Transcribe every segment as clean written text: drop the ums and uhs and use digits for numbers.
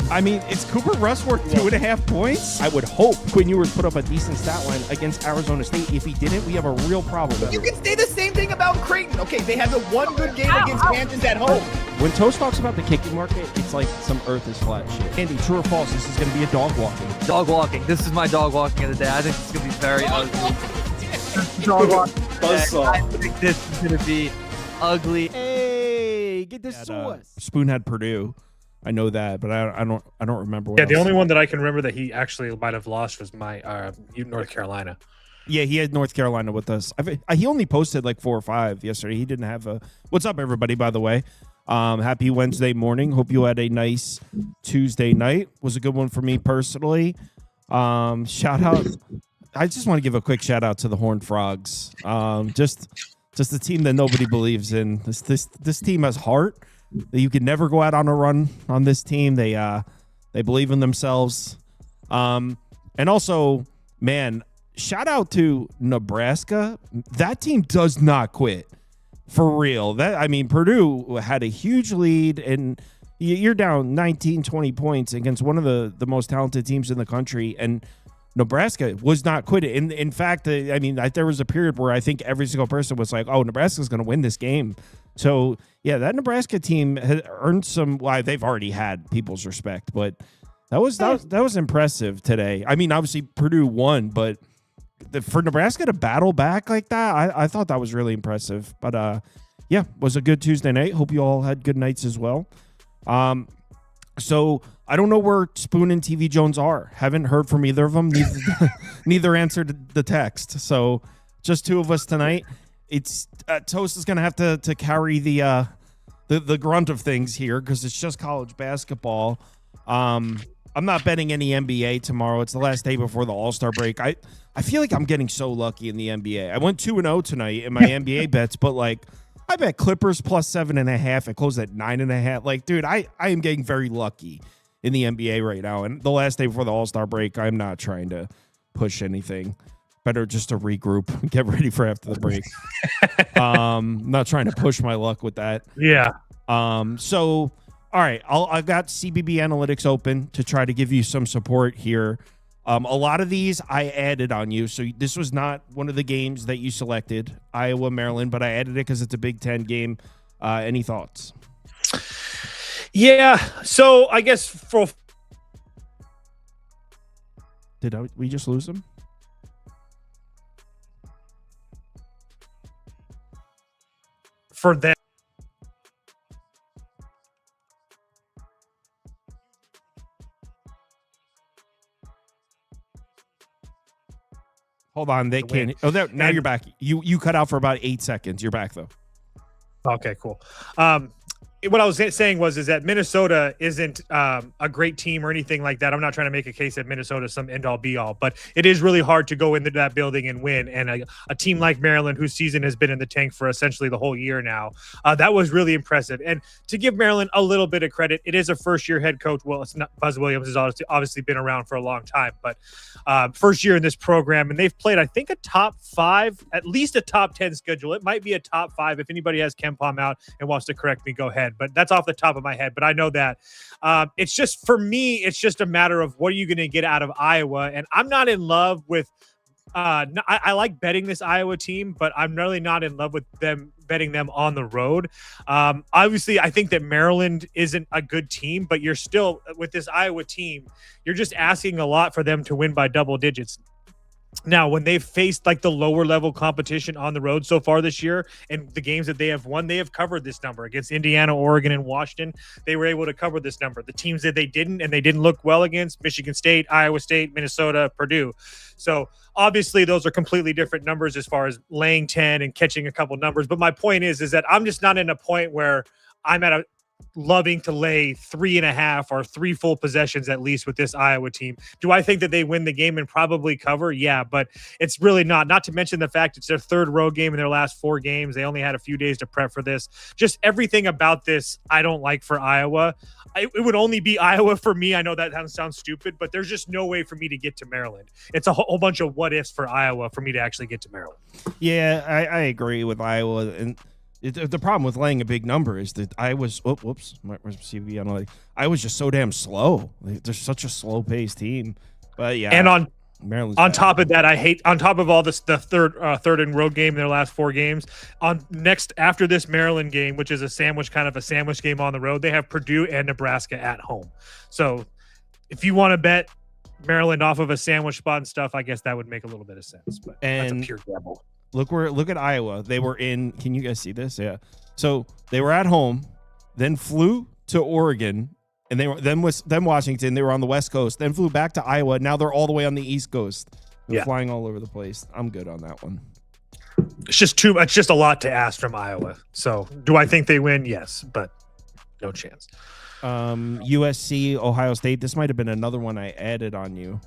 I mean, it's Cooper Rush worth 2.5 points. I would hope Quinn Ewers put up a decent stat line against Arizona State. If he didn't, we have a real problem. You can say the same thing about Creighton. Okay, they had the one good game against Kansas at home. When Toast talks about the kicking market, it's like some earth is flat shit. Andy, true or false, this is going to be a dog walking. Dog walking. This is my dog walking of the day. I think it's going to be very ugly. Dog walking. I think this is going to be ugly. Hey, get this sauce. Spoon had Purdue. I know that, but I don't remember what the only one that I can remember that he actually might have lost was my North Carolina. Yeah, he had North Carolina with us. He only posted like 4 or 5 yesterday. He didn't have a... What's up, everybody, by the way? Happy Wednesday morning. Hope you had a nice Tuesday night. Was a good one for me personally. Shout out... I just want to give a quick shout out to the Horned Frogs. Just the team that nobody believes in. This team has heart. You can never go out on a run on this team. They believe in themselves. And also, man, shout out to Nebraska. That team does not quit. For real. Purdue had a huge lead, and you're down 19, 20 points against one of the most talented teams in the country, and Nebraska was not quitting. In fact, there was a period where I think every single person was like, oh, Nebraska's going to win this game. So, yeah, that Nebraska team has earned some. Well, they've already had people's respect, but that was impressive today. I mean, obviously Purdue won, but for Nebraska to battle back like that, I thought that was really impressive. But yeah, was a good Tuesday night. Hope you all had good nights as well. So I don't know where Spoon and TV Jones are. Haven't heard from either of them. Neither answered the text. So just two of us tonight. It's Toast is going to have to carry the grunt of things here because it's just college basketball. I'm not betting any NBA tomorrow. It's the last day before the All-Star break. I feel like I'm getting so lucky in the NBA. I went 2-0 tonight in my NBA bets, but like I bet Clippers plus 7.5. It closed at 9.5. Like, dude, I am getting very lucky in the NBA right now. And the last day before the All-Star break, I'm not trying to push anything. Better just to regroup and get ready for after the break. Not trying to push my luck with that. Yeah. So, all right, I've got CBB Analytics open to try to give you some support here. A lot of these I added on you. So this was not one of the games that you selected, Iowa, Maryland, but I added it because it's a Big Ten game. Any thoughts? Yeah. So I guess we just lose them? For them. Hold on, they can't. Oh, there. Now you're back. You cut out for about 8 seconds. You're back though. Okay, cool. What I was saying is that Minnesota isn't a great team or anything like that. I'm not trying to make a case that Minnesota is some end-all be-all, but it is really hard to go into that building and win. And a team like Maryland, whose season has been in the tank for essentially the whole year now, that was really impressive. And to give Maryland a little bit of credit, it is a first-year head coach. Well, it's not. Buzz Williams has obviously been around for a long time, but first year in this program, and they've played, I think, a top 5, at least a top 10 schedule. It might be a top 5. If anybody has KenPom out and wants to correct me, go ahead. But that's off the top of my head. But I know that it's just, for me, it's just a matter of what are you going to get out of Iowa. And I'm not in love with I like betting this Iowa team, but I'm really not in love with them betting them on the road. Obviously, I think that Maryland isn't a good team, but you're still, with this Iowa team, you're just asking a lot for them to win by double digits. Now, when they've faced like the lower level competition on the road so far this year, and the games that they have won, they have covered this number against Indiana, Oregon, and Washington. They were able to cover this number. The teams that they didn't, and they didn't look well against, Michigan State, Iowa State, Minnesota, Purdue. So obviously those are completely different numbers as far as laying 10 and catching a couple numbers. But my point is that I'm just not in a point where I'm at a loving to lay 3.5 or 3 full possessions at least with this Iowa team. Do I think that they win the game and probably cover? Yeah, but it's really not to mention the fact it's their third road game in their last 4 games. They only had a few days to prep for this. Just everything about this I don't like for Iowa. It would only be Iowa for me. I know that sounds stupid, but there's just no way for me to get to Maryland. It's a whole bunch of what ifs for Iowa for me to actually get to Maryland. Yeah, I agree with Iowa. And The problem with laying a big number is that I was my CV analytics. I was just so damn slow. They're such a slow paced team. But yeah, and on Maryland's on bad. top of that, I hate on top of all this the third and road game in their last 4 games. After this Maryland game, which is a sandwich game on the road, they have Purdue and Nebraska at home. So if you want to bet Maryland off of a sandwich spot and stuff, I guess that would make a little bit of sense. But that's a pure gamble. Look at Iowa. They were in. Can you guys see this? Yeah. So they were at home, then flew to Oregon, and they were then Washington. They were on the West Coast, then flew back to Iowa. Now they're all the way on the East Coast. They're flying all over the place. I'm good on that one. It's just it's just a lot to ask from Iowa. So do I think they win? Yes, but no chance. USC Ohio State. This might have been another one I added on you.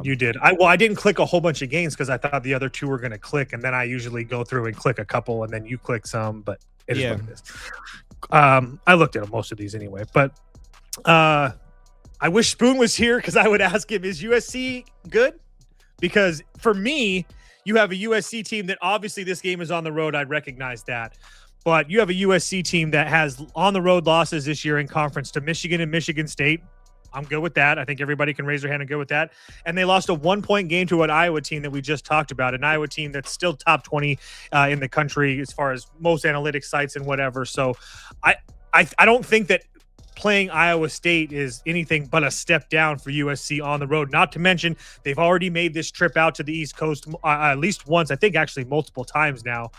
You did. I didn't click a whole bunch of games because I thought the other 2 were going to click, and then I usually go through and click a couple, and then you click some. But it is what it is. I looked at most of these anyway, but I wish Spoon was here because I would ask him, is USC good? Because for me, you have a USC team that obviously this game is on the road. I recognize that. But you have a USC team that has on the road losses this year in conference to Michigan and Michigan State. I'm good with that. I think everybody can raise their hand and go with that. And they lost a 1-point game to an Iowa team that we just talked about, an Iowa team that's still top 20 in the country as far as most analytics sites and whatever. So I don't think that playing Iowa State is anything but a step down for USC on the road. Not to mention they've already made this trip out to the East Coast at least once, I think actually multiple times now.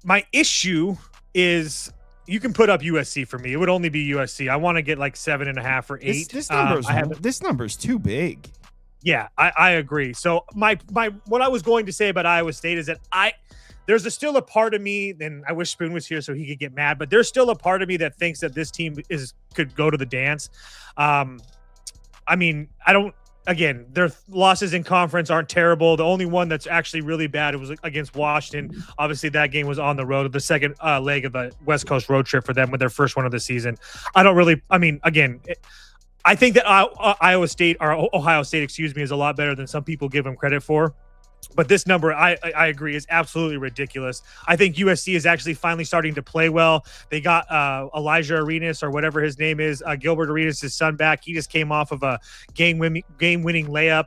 My issue is you can put up USC for me. It would only be USC. I want to get like 7.5 or 8. This number's too big. Yeah, I agree. So my what I was going to say about Iowa State is that there's still a part of me, and I wish Spoon was here so he could get mad, but there's still a part of me that thinks that this team could go to the dance. Again, their losses in conference aren't terrible. The only one that's actually really bad, it was against Washington. Obviously, that game was on the road, the second leg of the West Coast road trip for them with their first one of the season. I think that Ohio State, is a lot better than some people give them credit for. But this number, I agree, is absolutely ridiculous. I think USC is actually finally starting to play well. They got Elijah Arenas, or whatever his name is, Gilbert Arenas, his son, back. He just came off of a game-winning layup.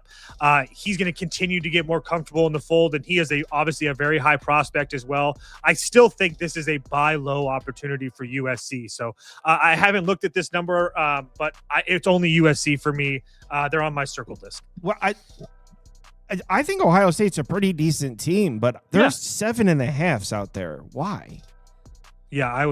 He's going to continue to get more comfortable in the fold, and he is obviously a very high prospect as well. I still think this is a buy low opportunity for USC. So I haven't looked at this number, but it's only USC for me. They're on my circled list. Well, I think Ohio State's a pretty decent team, but there's 7.5s out there. Why? Yeah, I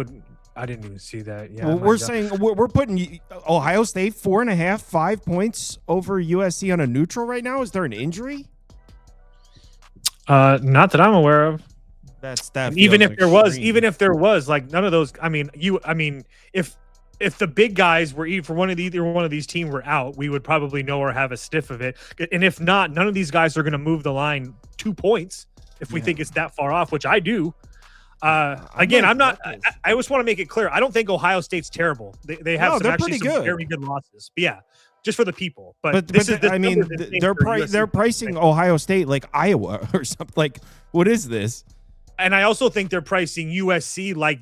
didn't even see that. Yeah, well, we're putting Ohio State 4.5, 5 points over USC on a neutral right now. Is there an injury? Not that I'm aware of. Even if there was, like none of those. If the big guys were either one of these teams were out, we would probably know or have a sniff of it. And if not, none of these guys are going to move the line 2 points if we think it's that far off, which I do. I just want to make it clear. I don't think Ohio State's terrible. They have some very good losses. But yeah, just for the people. They're pricing Ohio State like Iowa or something. Like, what is this? And I also think they're pricing USC like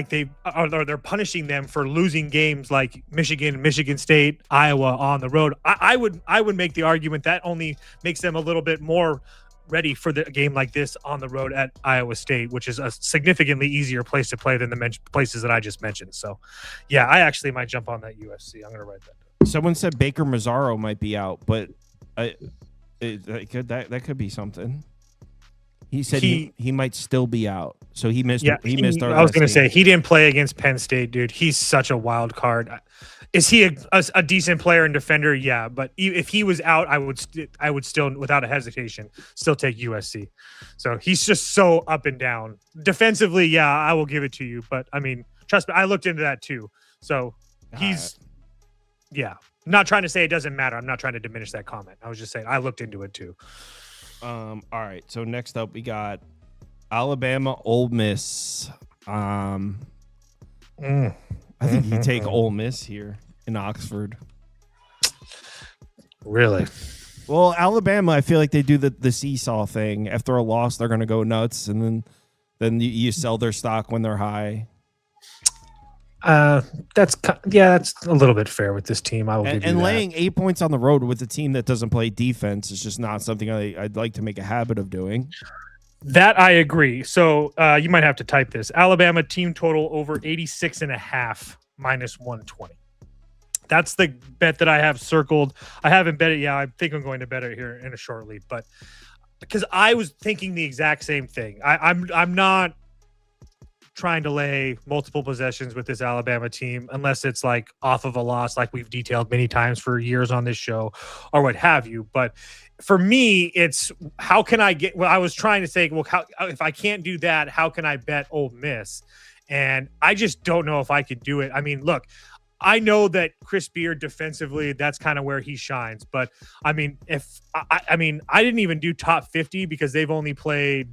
they're punishing them for losing games like Michigan State, Iowa on the road. I would make the argument that only makes them a little bit more ready for the game like this on the road at Iowa State, which is a significantly easier place to play than the places that I just mentioned. So, yeah, I actually might jump on that USC. I'm going to write that down. Someone said Baker Mazzaro might be out, but that could be something. He said he might still be out, so he missed. Yeah, he missed. I was going to say he didn't play against Penn State, dude. He's such a wild card. Is he a decent player and defender? Yeah, but if he was out, I would still, without a hesitation, still take USC. So he's just so up and down defensively. Yeah, I will give it to you, but I mean, trust me, I looked into that too. So not trying to say it doesn't matter. I'm not trying to diminish that comment. I was just saying I looked into it too. All right. So next up, we got Alabama, Ole Miss. I think you take Ole Miss here in Oxford. Really? Well, Alabama, I feel like they do the seesaw thing. After a loss, they're going to go nuts, and then Then you sell their stock when they're high. That's a little bit fair with this team. I will give you that. And laying 8 points on the road with a team that doesn't play defense is just not something I'd like to make a habit of doing. That I agree. So you might have to type this. Alabama team total over 86.5 minus 120. That's the bet that I have circled. I haven't bet it yet. I think I'm going to bet it here in a shortly, but because I was thinking the exact same thing. I'm not trying to lay multiple possessions with this Alabama team unless it's like off of a loss like we've detailed many times for years on this show or what have you. But for me, it's how can I get, well, I was trying to say, well, if I can't do that, how can I bet Ole Miss? And I just don't know if I could do it. I mean, look, I know that Chris Beard defensively, that's kind of where he shines. But I mean, I didn't even do top 50 because they've only played,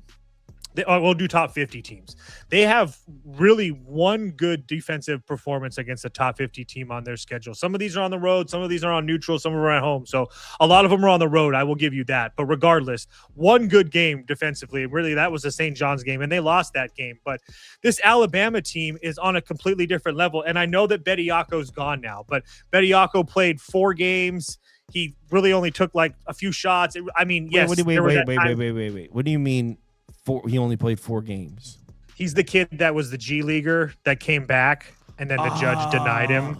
we'll do top 50 teams. They have really one good defensive performance against a top 50 team on their schedule. Some of these are on the road. Some of these are on neutral. Some of them are at home. So a lot of them are on the road. I will give you that. But regardless, one good game defensively. Really, that was the St. John's game, and they lost that game. But this Alabama team is on a completely different level. And I know that Bediako's gone now, but Bediako played 4 games. He really only took like a few shots. I mean, yes. Wait. What do you mean? He only played 4 games. He's the kid that was the G Leaguer that came back, and then the judge denied him.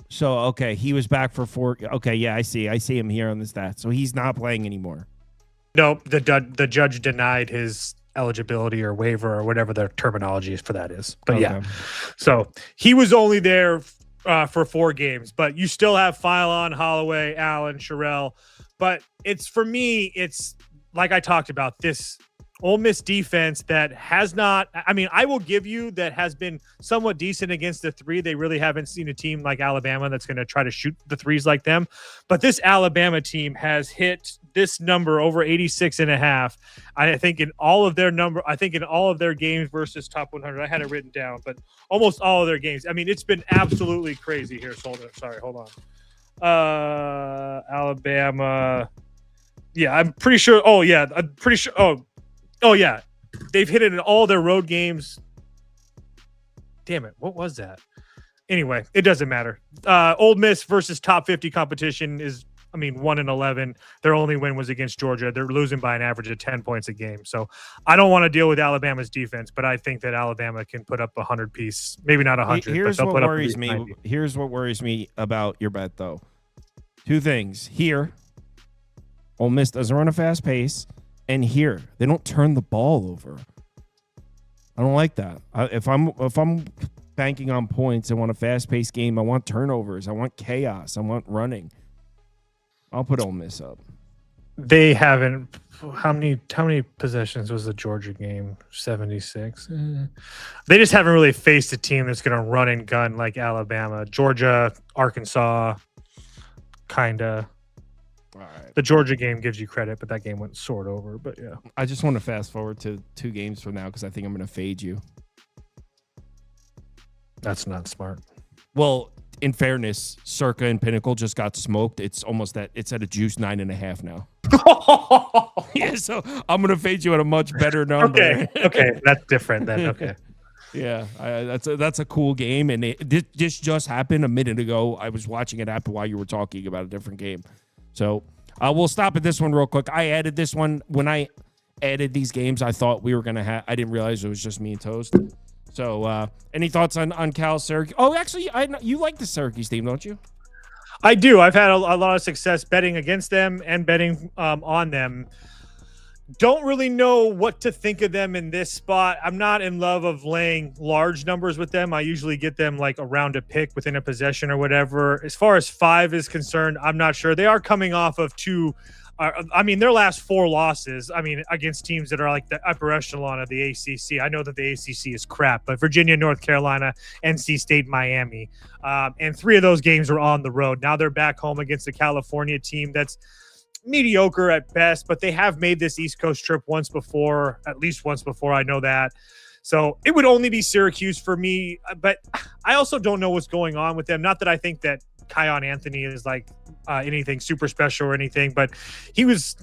So, okay, he was back for 4. Okay, yeah, I see him here on the stats. So he's not playing anymore. No, the judge denied his eligibility or waiver or whatever the terminology for that is. But okay. yeah, so he was only there for 4 games. But you still have Philon, Holloway, Allen, Sherrell. But it's for me, it's like I talked about this Ole Miss defense that has not, I mean, I will give you that has been somewhat decent against the 3. They really haven't seen a team like Alabama that's going to try to shoot the 3s like them. But this Alabama team has hit this number over 86.5. I think in all of their games versus top 100, I had it written down, but almost all of their games. I mean, it's been absolutely crazy here. Hold on. Alabama. Yeah, I'm pretty sure. Oh, yeah. They've hit it in all their road games. Damn it. What was that? Anyway, it doesn't matter. Ole Miss versus top 50 competition is, 1-11. Their only win was against Georgia. They're losing by an average of 10 points a game. So I don't want to deal with Alabama's defense, but I think that Alabama can put up 100 piece. Maybe not 100, Here's but they'll what put worries up me. 90. Here's what worries me about your bet, though. 2 things. Here, Ole Miss doesn't run a fast pace. And here, they don't turn the ball over. I don't like that. If I'm banking on points, I want a fast-paced game. I want turnovers. I want chaos. I want running. I'll put Ole Miss up. They haven't. How many possessions was the Georgia game? 76. They just haven't really faced a team that's going to run and gun like Alabama, Georgia, Arkansas, kinda. All right. The Georgia game gives you credit, but that game went sort over. But yeah, I just want to fast forward to 2 games from now because I think I'm going to fade you. That's not smart. Well, in fairness, Circa and Pinnacle just got smoked. It's almost it's at a juice 9.5 now. Yeah, so I'm going to fade you at a much better number. Okay, that's different then. Okay. Yeah, that's a cool game, and this just happened a minute ago. I was watching it happen while you were talking about a different game. So we'll stop at this one real quick. I added this one. When I added these games, I thought we were going to have – I didn't realize it was just me and Toast. So any thoughts on Cal Syracuse? Oh, actually, you like the Syracuse team, don't you? I do. I've had a lot of success betting against them and betting on them. Don't really know what to think of them in this spot. I'm not in love of laying large numbers with them. I usually get them like around a pick within a possession or whatever. As far as 5 is concerned, I'm not sure. They are coming off of 2. Their last 4 losses, against teams that are like the upper echelon of the ACC. I know that the ACC is crap, but Virginia, North Carolina, NC State, Miami. And 3 of those games were on the road. Now they're back home against a California team that's mediocre at best, but they have made this East Coast trip at least once before. I know that. So it would only be Syracuse for me, but I also don't know what's going on with them. Not that I think that Kion Anthony is like anything super special or anything, but he's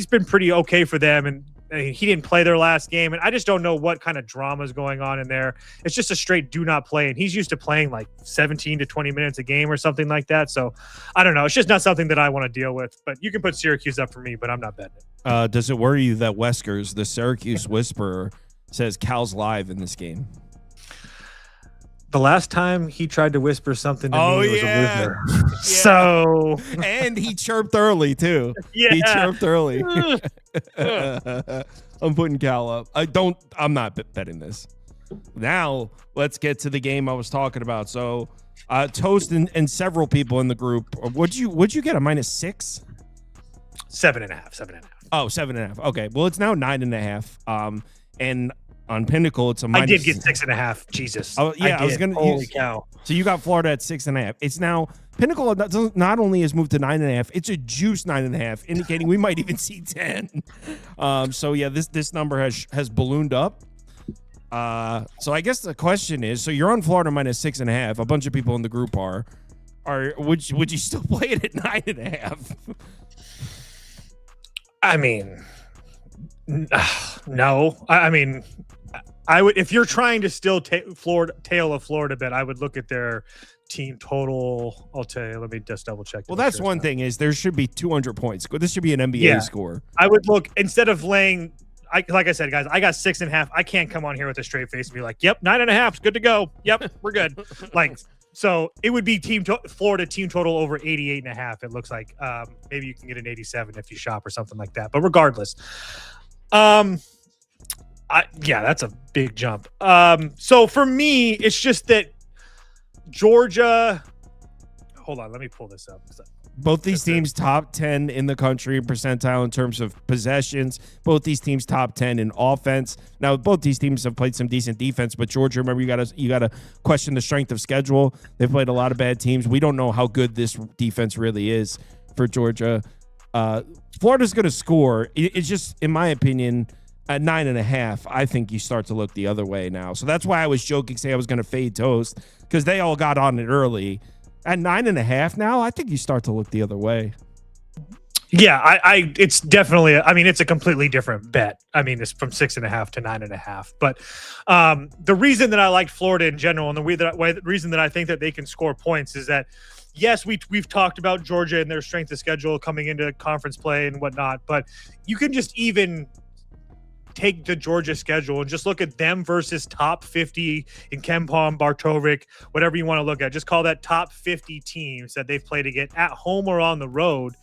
been pretty okay for them. And he didn't play their last game, and I just don't know what kind of drama is going on in there. It's just a straight do not play, and he's used to playing like 17 to 20 minutes a game or something like that. So I don't know. It's just not something that I want to deal with. But you can put Syracuse up for me, but I'm not betting it. Does it worry you that Weskers, the Syracuse whisperer, says Cal's live in this game? The last time he tried to whisper something to me was a loser. Yeah. So, and he chirped early too. Yeah. He chirped early. I'm putting Cal up. I'm not betting this. Now let's get to the game I was talking about. So Toast and several people in the group. Would you get a -6? 7.5. Oh, 7.5. Okay. Well, it's now 9.5. And on Pinnacle, it's a I did get 6.5. Jesus. Oh yeah, I was gonna. Holy cow! So you got Florida at 6.5. It's now Pinnacle. Not only has moved to 9.5, it's a juice 9.5, indicating we might even see 10. So yeah, this number has ballooned up. So I guess the question is, so you're on Florida -6.5. A bunch of people in the group are. Would you still play it at 9.5? I mean, no. I mean, I would, if you're trying to still tail a Florida bet, I would look at their team total. I'll tell you. Let me just double check. Well, that's one thing is there should be 200 points. This should be an NBA score. I would look instead of laying. Like I said, guys, I got 6.5. I can't come on here with a straight face and be like, "Yep, 9.5 is good to go. Yep, we're good." So it would be Florida team total over 88.5. It looks like maybe you can get an 87 if you shop or something like that. But regardless, that's a big jump. So for me, it's just that Georgia. Hold on, let me pull this up. Both these teams top 10 in the country percentile in terms of possessions. Both these teams top 10 in offense. Now, both these teams have played some decent defense, but Georgia, remember, you gotta question the strength of schedule. They've played a lot of bad teams. We don't know how good this defense really is for Georgia. Florida's going to score. It's just, in my opinion, at 9.5, I think you start to look the other way now. So that's why I was joking, saying I was going to fade Toast, because they all got on it early. At 9.5 now, I think you start to look the other way. Yeah, it's definitely. It's a completely different bet. It's from 6.5 to 9.5. But the reason that I liked Florida in general, and the reason that I think that they can score points is that, yes, we've talked about Georgia and their strength of schedule coming into conference play and whatnot, but you can just even take the Georgia schedule and just look at them versus top 50 in KenPom, Bartovic, whatever you want to look at. Just call that top 50 teams that they've played against at home or on the road.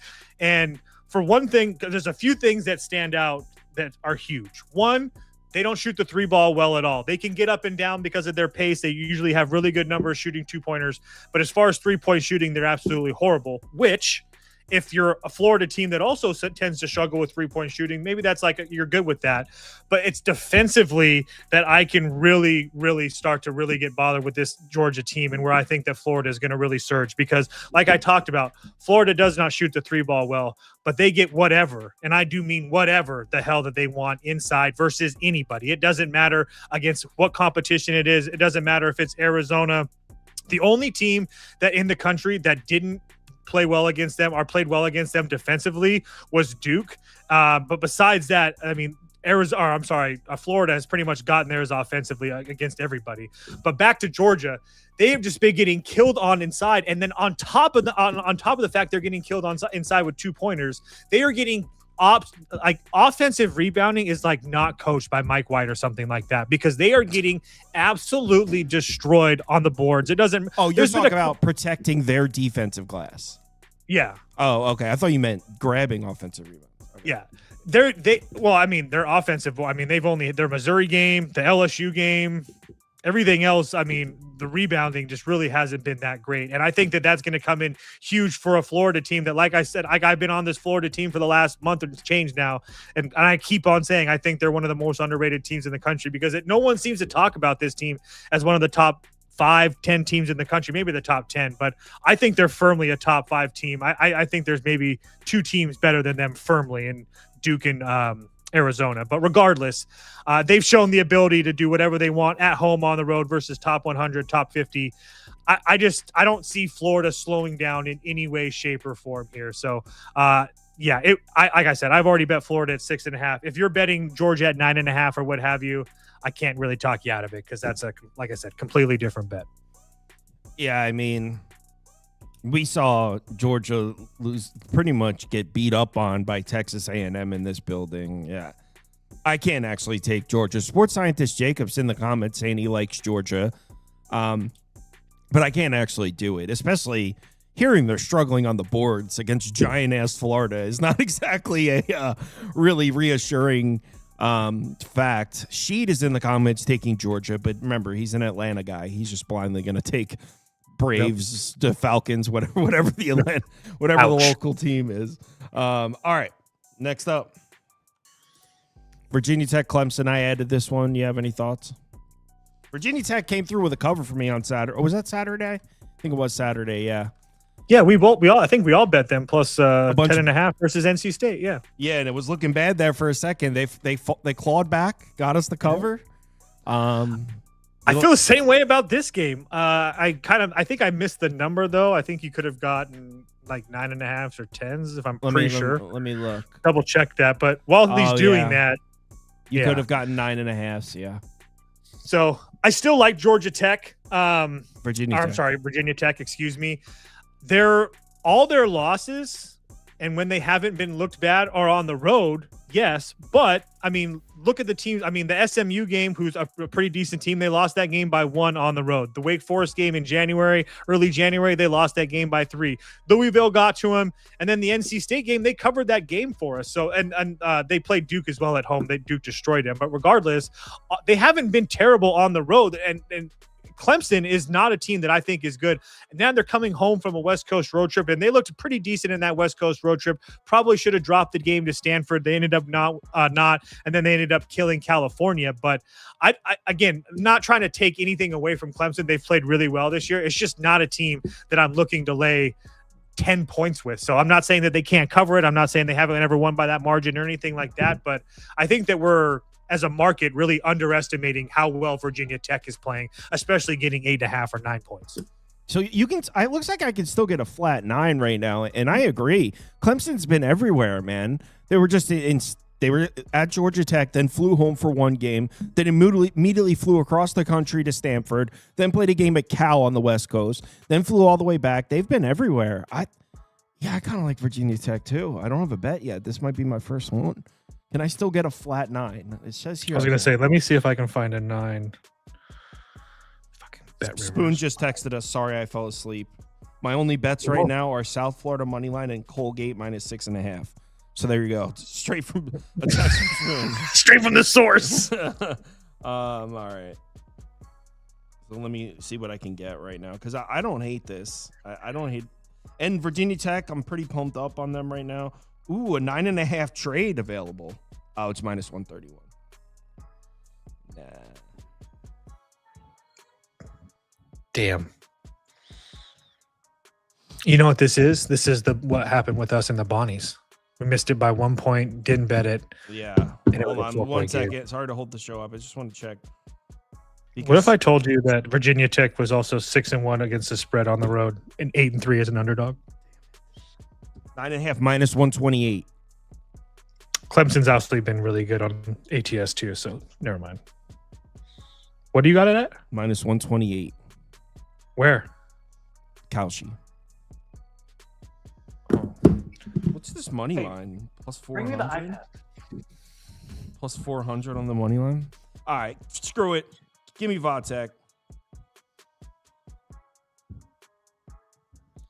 And for one thing, there's a few things that stand out that are huge. One, they don't shoot the three ball well at all. They can get up and down because of their pace. They usually have really good numbers shooting 2-pointers. But as far as 3-point shooting, they're absolutely horrible, which, if you're a Florida team that also tends to struggle with 3-point shooting, maybe that's you're good with that. But it's defensively that I can really, really start to really get bothered with this Georgia team, and where I think that Florida is going to really surge, because like I talked about, Florida does not shoot the three ball well, but they get whatever, and I do mean whatever the hell that they want inside versus anybody. It doesn't matter against what competition it is. It doesn't matter if it's Arizona. The only team that in the country that didn't play well against them or played well against them defensively was Duke. But besides that, Florida has pretty much gotten theirs offensively against everybody. But back to Georgia, they have just been getting killed on inside, and then on top of the fact they're getting killed on inside with 2-pointers, they are getting offensive rebounding is not coached by Mike White or something like that, because they are getting absolutely destroyed on the boards. It doesn't. Oh, you're talking about protecting their defensive glass. Yeah. Oh, okay. I thought you meant grabbing offensive rebounds. Okay. Yeah. They're offensive. Their Missouri game, the LSU game, everything else. The rebounding just really hasn't been that great. And I think that that's going to come in huge for a Florida team that, like I said, I've been on this Florida team for the last month or change now. And I keep on saying, I think they're one of the most underrated teams in the country, because no one seems to talk about this team as one of the top 5-10 teams in the country, maybe the top 10, but I think they're firmly a top 5 team. I think there's maybe 2 teams better than them firmly, in Duke and Arizona. But regardless, they've shown the ability to do whatever they want at home, on the road, versus top 100, top 50. I don't see Florida slowing down in any way, shape, or form here. So yeah, like I said, I've already bet Florida at 6.5. If you're betting Georgia at 9.5 or what have you, I can't really talk you out of it because that's like I said, completely different bet. Yeah, I mean, we saw Georgia pretty much get beat up on by Texas A&M in this building. Yeah, I can't actually take Georgia. Sports scientist Jacobs in the comments saying he likes Georgia, but I can't actually do it, especially hearing they're struggling on the boards against giant-ass Florida is not exactly a really reassuring fact. Sheed is in the comments taking Georgia, but remember, he's an Atlanta guy. He's just blindly going to take Braves, the Falcons, whatever the local team is. All right, next up, Virginia Tech, Clemson. I added this one. You have any thoughts? Virginia Tech came through with a cover for me on Saturday. Or was that Saturday? I think it was Saturday. Yeah. Yeah, I think we all bet them plus 10.5 versus NC State. Yeah. Yeah, and it was looking bad there for a second. They clawed back, got us the cover. I feel the same way about this game. I think I missed the number though. I think you could have gotten like 9.5s or 10s if I'm pretty sure. Let me look. Double check that. But while he's doing that, you could have gotten 9.5s. Yeah. So I still like Georgia Tech. Virginia Tech. Excuse me. All their losses, and when they haven't been looked bad, are on the road. Yes, but I mean, look at the teams. I mean, the SMU game, who's a pretty decent team, they lost that game by 1 on the road. The Wake Forest game in early January, they lost that game by 3. Louisville got to them, and then the NC State game, they covered that game for us. So, and they played Duke as well at home. Duke destroyed them, but regardless, they haven't been terrible on the road, and Clemson is not a team that I think is good. And now they're coming home from a West Coast road trip, and they looked pretty decent in that West Coast road trip. Probably should have dropped the game to Stanford. They ended up not, and then they ended up killing California. But I again, not trying to take anything away from Clemson. They've played really well this year. It's just not a team that I'm looking to lay 10 points with. So I'm not saying that they can't cover it. I'm not saying they haven't ever won by that margin or anything like that. But I think that we're, as a market, really underestimating how well Virginia Tech is playing, especially getting 8.5 or 9 points. So you can. It looks like I can still get a flat 9 right now, and I agree. Clemson's been everywhere, man. They were just they were at Georgia Tech, then flew home for one game, then immediately flew across the country to Stanford, then played a game at Cal on the West Coast, then flew all the way back. They've been everywhere. I kind of like Virginia Tech too. I don't have a bet yet. This might be my first one. Can I still get a flat 9? It says here. I was going to say, let me see if I can find a 9. Fucking bet Spoon Rivers. just texted us. Sorry, I fell asleep. My only bets right now are South Florida money line and Colgate minus 6.5. So there you go. Straight from a text from Spoon. Straight from the source. All right. So let me see what I can get right now because I don't hate this. I don't hate. And Virginia Tech, I'm pretty pumped up on them right now. Ooh, a 9.5 trade available. Oh, it's minus 131. Nah. Damn. You know what this is? This is what happened with us in the Bonnies. We missed it by 1 point, didn't bet it. Yeah. And Hold on 1 second. It's hard to hold the show up. I just want to check. What if I told you that Virginia Tech was also 6-1 against the spread on the road and 8-3 as an underdog? 9.5 minus 128. Clemson's obviously been really good on ATS too, so never mind. What do you got it at? Minus 128. Where? Kalshi. What's this money line? Plus 400? Plus 400 on the money line? All right, screw it. Give me Vatek.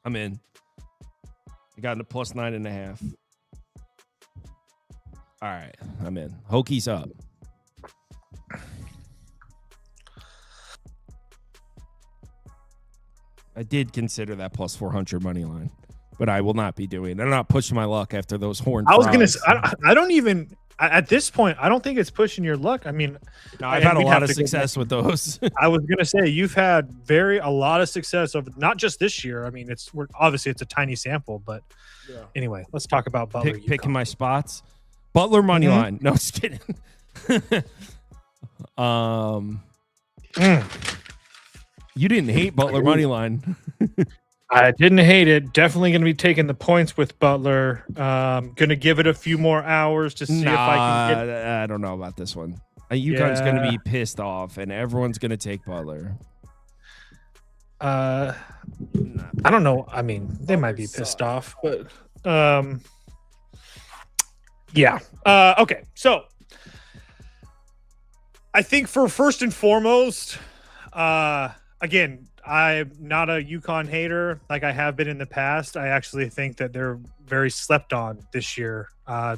I'm in. I got a plus 9.5. All right, I'm in. Hokies up. I did consider that plus 400 money line, but I will not be doing it. I'm not pushing my luck after those horned. I was going to say, I don't even, at this point, I don't think it's pushing your luck. I mean, no, I've had a lot of success with those. I was going to say, you've had a lot of success over not just this year. I mean, obviously it's a tiny sample, but anyway, let's talk about Butler. Picking my spots. Butler money line. No, just kidding. You didn't hate Butler money line. I didn't hate it. Definitely going to be taking the points with Butler. Going to give it a few more hours to see if I can get. I don't know about this one. UConn's going to be pissed off, and everyone's going to take Butler. I don't know. I mean, they might be pissed off, but yeah. Okay, so I think for first and foremost, again, I'm not a UConn hater like I have been in the past. I actually think that they're very slept on this year.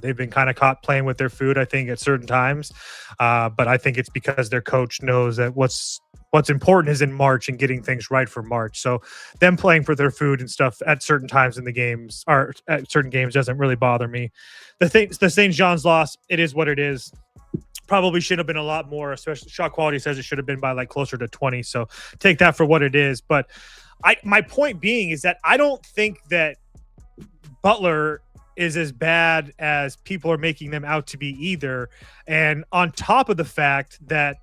They've been kind of caught playing with their food, I think, at certain times. But I think it's because their coach knows that what's important is in March and getting things right for March. So them playing for their food and stuff at certain times in the games or at certain games doesn't really bother me. The St. John's loss, it is what it is. Probably should have been a lot more, especially shot quality says it should have been by like closer to 20. So take that for what it is. But my point being is that I don't think that Butler is as bad as people are making them out to be either. And on top of the fact that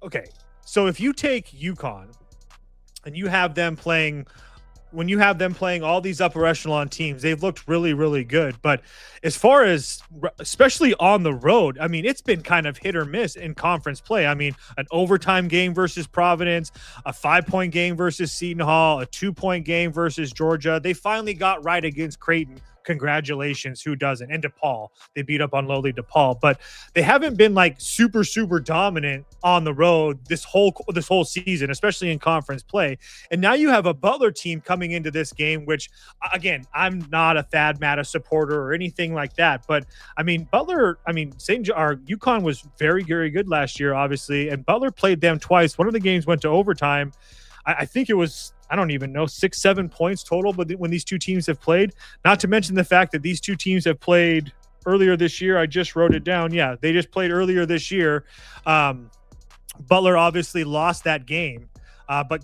okay. So if you take UConn and you have them playing, when you have them playing all these upper echelon teams, they've looked really, really good. But as far as, especially on the road, I mean, it's been kind of hit or miss in conference play. I mean, an overtime game versus Providence, a 5-point game versus Seton Hall, a 2-point game versus Georgia. They finally got right against Creighton. Congratulations, who doesn't? And DePaul, they beat up on lowly DePaul, but they haven't been like super dominant on the road this whole season, especially in conference play. And now you have a Butler team coming into this game, which I'm not a Thad Matta supporter or anything like that, but I mean UConn was very, very good last year, obviously, and Butler played them twice. One of the games went to overtime. I think it was, I don't even know, 6-7 points total, but when these two teams have played, not to mention the fact that these two teams have played earlier this year. I just wrote it down. Yeah, they just played earlier this year. Butler obviously lost that game, but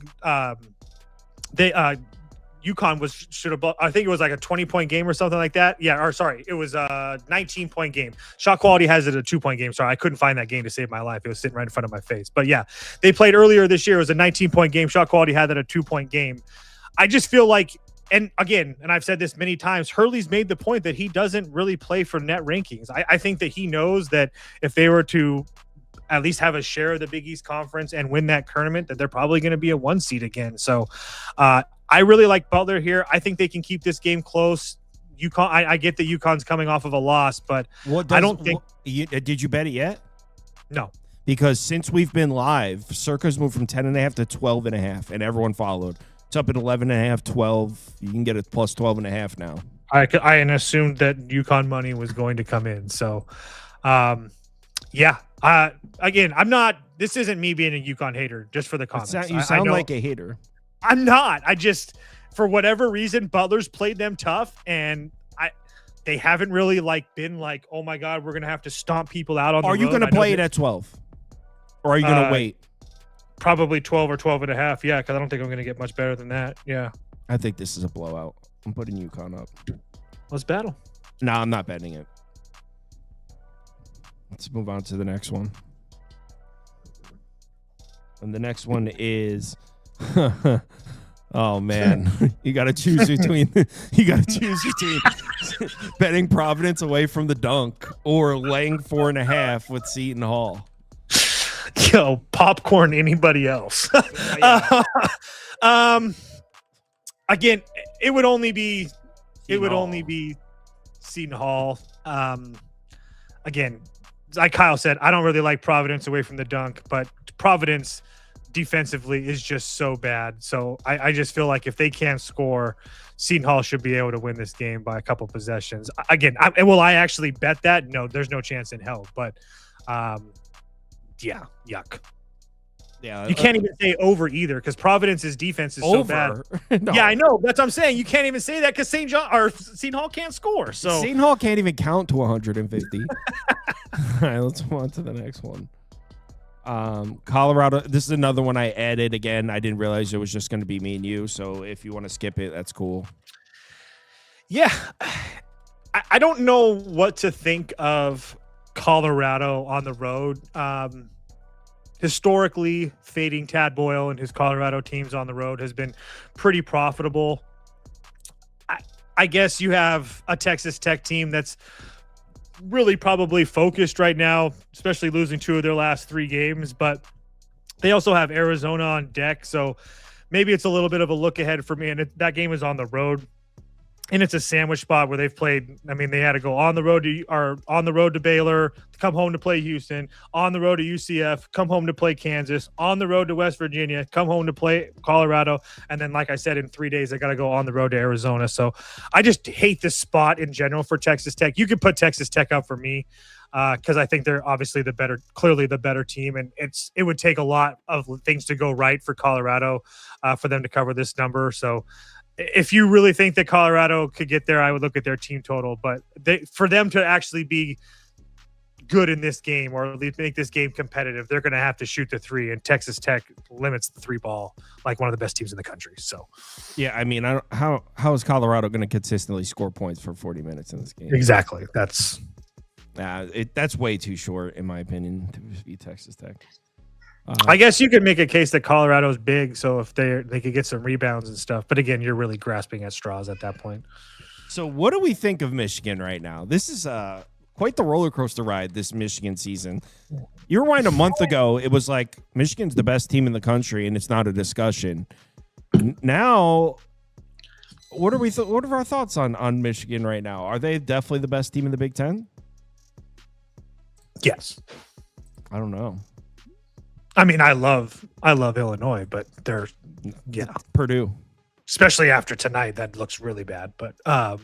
UConn should have, I think it was like a 20-point game or something like that. Yeah, or sorry, it was a 19-point game. Shot quality has it a 2-point game. Sorry, I couldn't find that game to save my life. It was sitting right in front of my face. But yeah, they played earlier this year. It was a 19-point game. Shot quality had it a 2-point game. I just feel like, and again, and I've said this many times, Hurley's made the point that he doesn't really play for net rankings. I think that he knows that if they were to at least have a share of the Big East Conference and win that tournament, that they're probably going to be a 1 seed again. So I really like Butler here. I think they can keep this game close. UConn, I get that UConn's coming off of a loss, but I don't think. Did you bet it yet? No. Because since we've been live, Circa's moved from 10.5 to 12.5, and everyone followed. It's up at 11.5, 12. You can get it plus 12.5 now. I assumed that UConn money was going to come in. So, yeah. Again, I'm not. This isn't me being a UConn hater. Just for the comments, you sound like a hater. I'm not. I just, for whatever reason, Butler's played them tough, and they haven't really been like, oh my God, we're gonna have to stomp people out on the road. Are you gonna play it at 12, or are you gonna wait? Probably 12 or 12.5. Yeah, because I don't think I'm gonna get much better than that. Yeah, I think this is a blowout. I'm putting UConn up. Let's battle. No, I'm not betting it. Let's move on to the next one. And the next one is. Oh man, you got to choose between betting Providence away from the dunk or laying 4.5 with Seton Hall. Yo, popcorn. Anybody else? Again, it would only be Seton Hall. Again, like Kyle said, I don't really like Providence away from the dunk, but Providence defensively is just so bad. So I just feel like if they can't score, Seton Hall should be able to win this game by a couple possessions. Again, will I actually bet that? No, there's no chance in hell. But yeah, yuck. Yeah, you can't even say over either because Providence's defense is so bad. No. Yeah, I know. That's what I'm saying. You can't even say that because Seton Hall can't score. So Seton Hall can't even count to 150. All right, let's move on to the next one. Colorado. This is another one I added. Again, I didn't realize it was just going to be me and you. So if you want to skip it, that's cool. Yeah, I don't know what to think of Colorado on the road. historically fading Tad Boyle and his Colorado teams on the road has been pretty profitable. I guess you have a Texas Tech team that's really probably focused right now, especially losing 2 of their last 3 games, but they also have Arizona on deck. So maybe it's a little bit of a look ahead for me. And that game is on the road, and it's a sandwich spot where they've played. I mean, they had to go on the road to Baylor, come home to play Houston, on the road to UCF, come home to play Kansas, on the road to West Virginia, come home to play Colorado. And then, like I said, in 3 days, they got to go on the road to Arizona. So I just hate this spot in general for Texas Tech. You could put Texas Tech up for me because I think they're obviously clearly the better team. And it would take a lot of things to go right for Colorado for them to cover this number. So if you really think that Colorado could get there, I would look at their team total. But for them to actually be good in this game or at least make this game competitive, they're going to have to shoot the 3. And Texas Tech limits the 3 ball like one of the best teams in the country. So, yeah, I mean, how is Colorado going to consistently score points for 40 minutes in this game? Exactly. That's way too short, in my opinion, to be Texas Tech. I guess you could make a case that Colorado's big, so if they could get some rebounds and stuff. But again, you're really grasping at straws at that point. So what do we think of Michigan right now? This is quite the roller coaster ride, this Michigan season. You rewind a month ago, it was like Michigan's the best team in the country, and it's not a discussion. Now, what are our thoughts on Michigan right now? Are they definitely the best team in the Big Ten? Yes. I don't know. I mean, I love Illinois, but they're Purdue, especially after tonight, that looks really bad. But I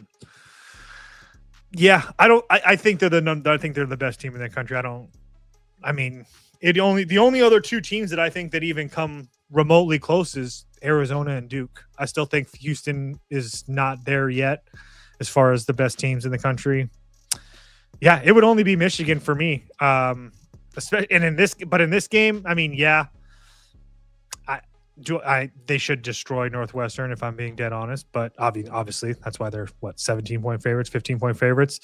think they're the best team in the country. The only other 2 teams that I think that even come remotely close is Arizona and Duke. I still think Houston is not there yet as far as the best teams in the country. Yeah, it would only be Michigan for me. In this game, I mean, they should destroy Northwestern if I'm being dead honest. But obviously, that's why they're 17-point favorites, 15-point favorites.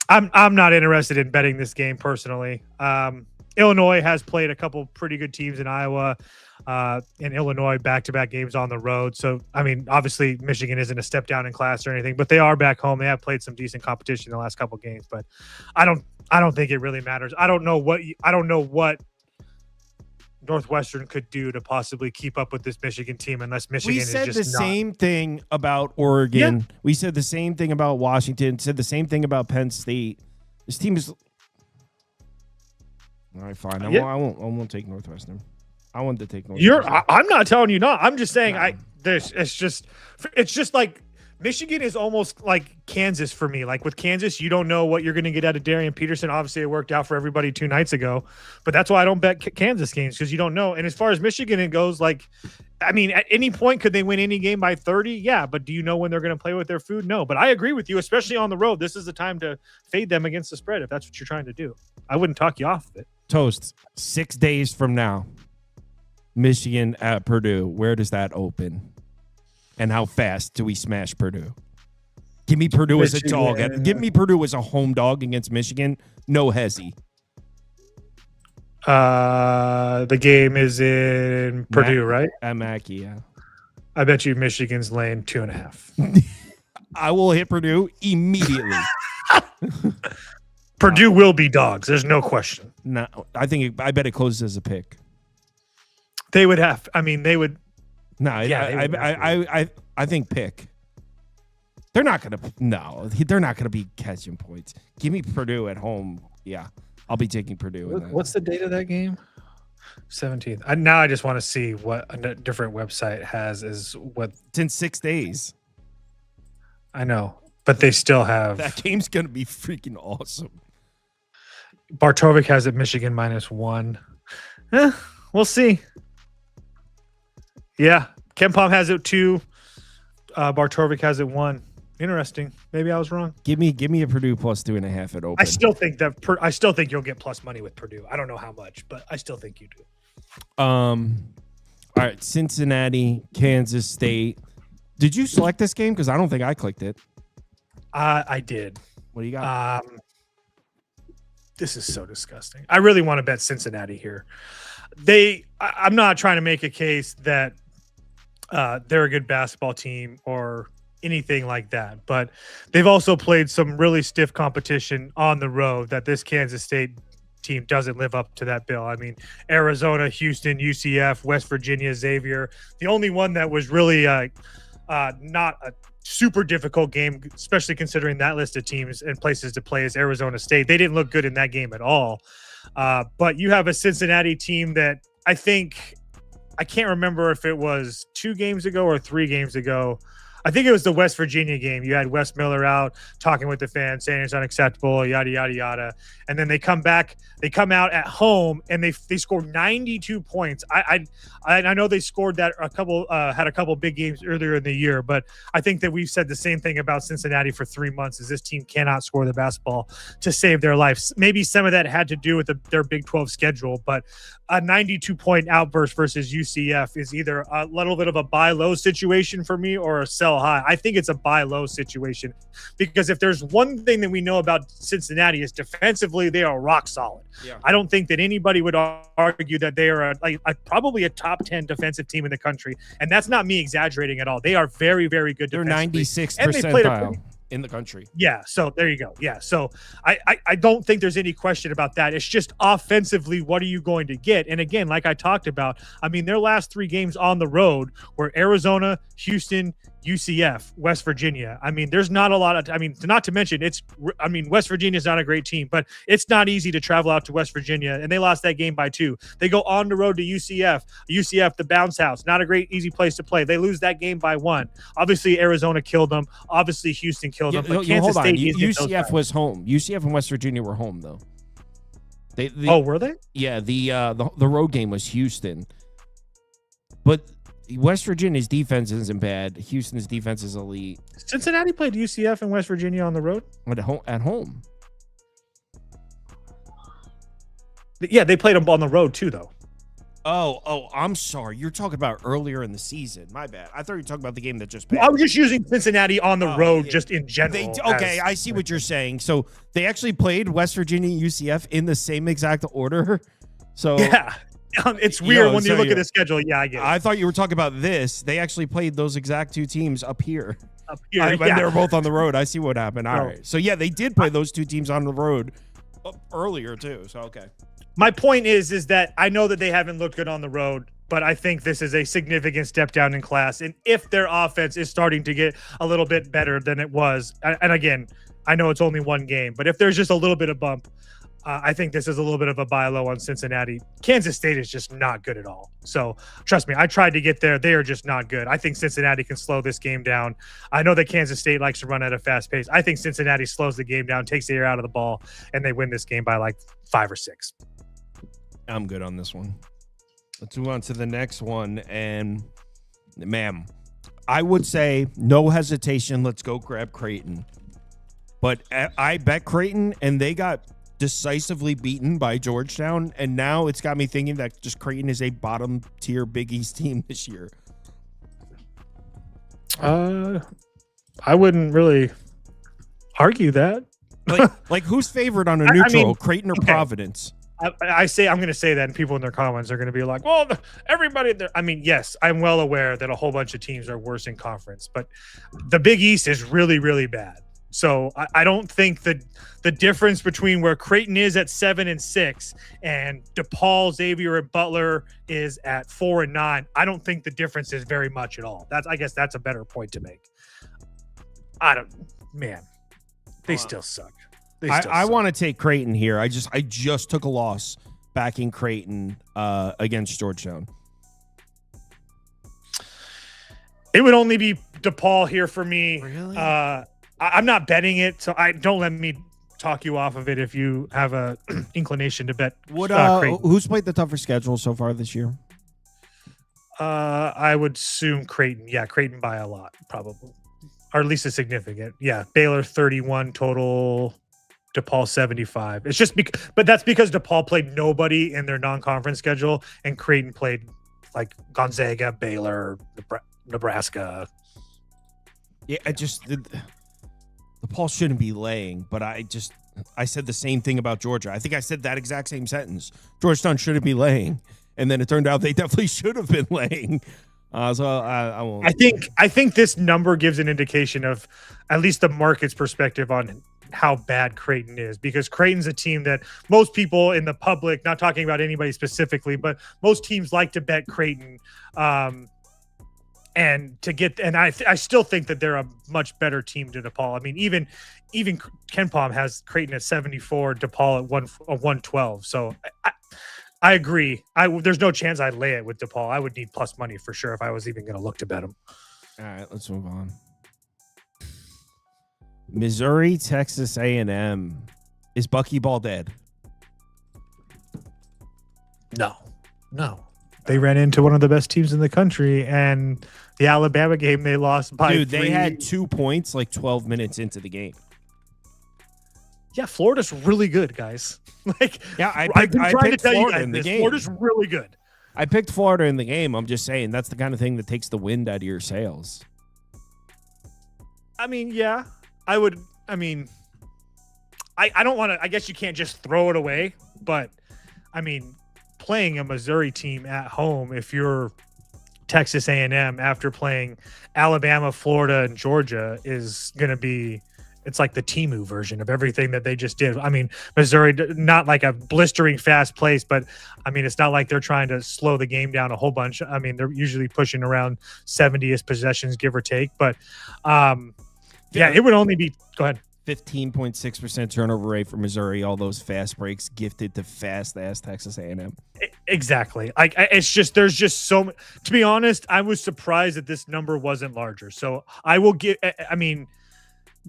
I'm not interested in betting this game personally. Illinois has played a couple pretty good teams in Iowa, and Illinois back-to-back games on the road. So I mean, obviously, Michigan isn't a step down in class or anything, but they are back home. They have played some decent competition in the last couple games, but I don't think it really matters. I don't know what Northwestern could do to possibly keep up with this Michigan team unless Michigan is just We said the same thing about Oregon. Yeah. We said the same thing about Washington. Said the same thing about Penn State. This team is all right. Fine. I won't take Northwestern. I wanted to take Northwestern. I'm not telling you not. I'm just saying it's just like Michigan is almost like Kansas for me. Like with Kansas, you don't know what you're going to get out of Darian Peterson. Obviously, it worked out for everybody 2 nights ago, but that's why I don't bet Kansas games because you don't know. And as far as Michigan it goes, like, I mean, at any point, could they win any game by 30? Yeah, but do you know when they're going to play with their food? No, but I agree with you, especially on the road. This is the time to fade them against the spread if that's what you're trying to do. I wouldn't talk you off of it. Toast, 6 days from now, Michigan at Purdue. Where does that open? And how fast do we smash Purdue? Give me Purdue as a dog. Give me Purdue as a home dog against Michigan. No hezzy. The game is in Purdue, right? At Mackey, yeah. I bet you Michigan's laying 2.5. I will hit Purdue immediately. Purdue will be dogs. There's no question. No, I bet it closes as a pick. They would have. I mean, they would. No, yeah, I think pick. They're not gonna be catching points. Give me Purdue at home. Yeah, I'll be taking Purdue. What's the date of that game? 17th. Now I just want to see what a different website has. It's in 6 days. I know, but they still have. That game's gonna be freaking awesome. Bartovic has it Michigan -1. We'll see. Yeah, Kempom has it 2. Bartovic has it 1. Interesting. Maybe I was wrong. Give me a Purdue +2.5 at open. I still think you'll get plus money with Purdue. I don't know how much, but I still think you do. All right, Cincinnati, Kansas State. Did you select this game? Because I don't think I clicked it. I did. What do you got? This is so disgusting. I really want to bet Cincinnati here. I'm not trying to make a case that they're a good basketball team or anything like that, but they've also played some really stiff competition on the road that this Kansas State team doesn't live up to that bill. I mean, Arizona, Houston, UCF, West Virginia, Xavier. The only one that was really not a super difficult game, especially considering that list of teams and places to play, is Arizona State. They didn't look good in that game at all. But you have a Cincinnati team that I can't remember if it was 2 games ago or 3 games ago. I think it was the West Virginia game. You had Wes Miller out talking with the fans, saying it's unacceptable, yada, yada, yada. And then they come out at home and they scored 92 points. I know they scored that had a couple big games earlier in the year, but I think that we've said the same thing about Cincinnati for 3 months, is this team cannot score the basketball to save their lives. Maybe some of that had to do with their Big 12 schedule, but a 92-point outburst versus UCF is either a little bit of a buy low situation for me or a sell high. I think it's a buy low situation, because if there's one thing that we know about Cincinnati is defensively, they are rock solid. Yeah. I don't think that anybody would argue that they are probably a top 10 defensive team in the country. And that's not me exaggerating at all. They are very, very good. They're 96th and they played percentile in the country. Yeah. So there you go. Yeah. So I don't think there's any question about that. It's just offensively, what are you going to get? And again, like I talked about, I mean, their last 3 games on the road were Arizona, Houston, UCF, West Virginia. I mean, there's not a lot of, not to mention West Virginia's not a great team, but it's not easy to travel out to West Virginia, and they lost that game by 2. They go on the road to UCF, the bounce house, not a great, easy place to play. They lose that game by 1. Obviously, Arizona killed them. Obviously, Houston killed them. But Kansas State, UCF was home. UCF and West Virginia were home, though. Were they? Yeah, the road game was Houston. But West Virginia's defense isn't bad. Houston's defense is elite. Cincinnati played UCF and West Virginia on the road? At home. Yeah, they played them on the road too, though. Oh, I'm sorry. You're talking about earlier in the season. My bad. I thought you were talking about the game that just passed. I was just using Cincinnati on the road, just in general. I see what you're saying. So they actually played West Virginia and UCF in the same exact order. So yeah. It's weird when you look at the schedule. Yeah, I get it. I thought you were talking about this. They actually played those exact 2 teams up here. And they were both on the road. I see what happened. All right. So, yeah, they did play those 2 teams on the road earlier, too. So, okay. My point is that I know that they haven't looked good on the road, but I think this is a significant step down in class. And if their offense is starting to get a little bit better than it was, and again, I know it's only 1 game, but if there's just a little bit of bump, I think this is a little bit of a buy low on Cincinnati. Kansas State is just not good at all. So trust me, I tried to get there. They are just not good. I think Cincinnati can slow this game down. I know that Kansas State likes to run at a fast pace. I think Cincinnati slows the game down, takes the air out of the ball, and they win this game by like 5 or 6. I'm good on this one. Let's move on to the next one. And, ma'am, I would say no hesitation. Let's go grab Creighton. But I bet Creighton, and they got decisively beaten by Georgetown, and now it's got me thinking that just Creighton is a bottom tier Big East team this year. I wouldn't really argue that. like who's favored on a neutral, Creighton or Providence? I'm going to say that, and people in their comments are going to be like, well, everybody there. I mean, yes, I'm well aware that a whole bunch of teams are worse in conference, but the Big East is really, really bad. So I don't think that the difference between where Creighton is at 7-6 and DePaul, Xavier, and Butler is at 4-9. I don't think the difference is very much at all. I guess that's a better point to make. They still suck. I want to take Creighton here. I just took a loss backing Creighton against Georgetown. It would only be DePaul here for me. Really? I'm not betting it, so don't let me talk you off of it if you have a inclination to bet. Who's played the tougher schedule so far this year? I would assume Creighton. Yeah, Creighton by a lot, probably, or at least a significant. Yeah, Baylor 31 total, DePaul 75. It's just but that's because DePaul played nobody in their non-conference schedule, and Creighton played like Gonzaga, Baylor, Nebraska. Yeah, DePaul shouldn't be laying, but I said the same thing about Georgia. I think I said that exact same sentence. Georgetown shouldn't be laying, and then it turned out they definitely should have been laying. So I won't. I think this number gives an indication of at least the market's perspective on how bad Creighton is, because Creighton's a team that most people in the public, not talking about anybody specifically, but most teams like to bet Creighton. And I still think that they're a much better team than DePaul. I mean, even KenPom has Creighton at 74, DePaul at 112. So I agree. There's no chance I'd lay it with DePaul. I would need plus money for sure if I was even going to look to bet them. All right, let's move on. Missouri, Texas A&M. Is Buckyball dead? No. They ran into one of the best teams in the country, and the Alabama game they lost by Dude, 3. they had 2 points like 12 minutes into the game. Yeah, Florida's really good, guys. I I've been trying to tell you Florida guys in the this. game. Florida's really good. I picked Florida in the game. I'm just saying that's the kind of thing that takes the wind out of your sails. I mean, yeah, I would. I mean, I don't want to. I guess you can't just throw it away, but I mean, playing a Missouri team at home, if you're Texas A&M after playing Alabama, Florida, and Georgia, is going to be. It's like the Temu version of everything that they just did. I mean, Missouri, not like a blistering fast pace, but I mean, it's not like they're trying to slow the game down a whole bunch. I mean, they're usually pushing around 70-ish possessions, give or take. But yeah, it would only be. Go ahead. 15.6% turnover rate for Missouri. All those fast breaks gifted to fast-ass Texas A&M. Exactly. It's just there's just so. To be honest, I was surprised that this number wasn't larger. So I will give. I mean,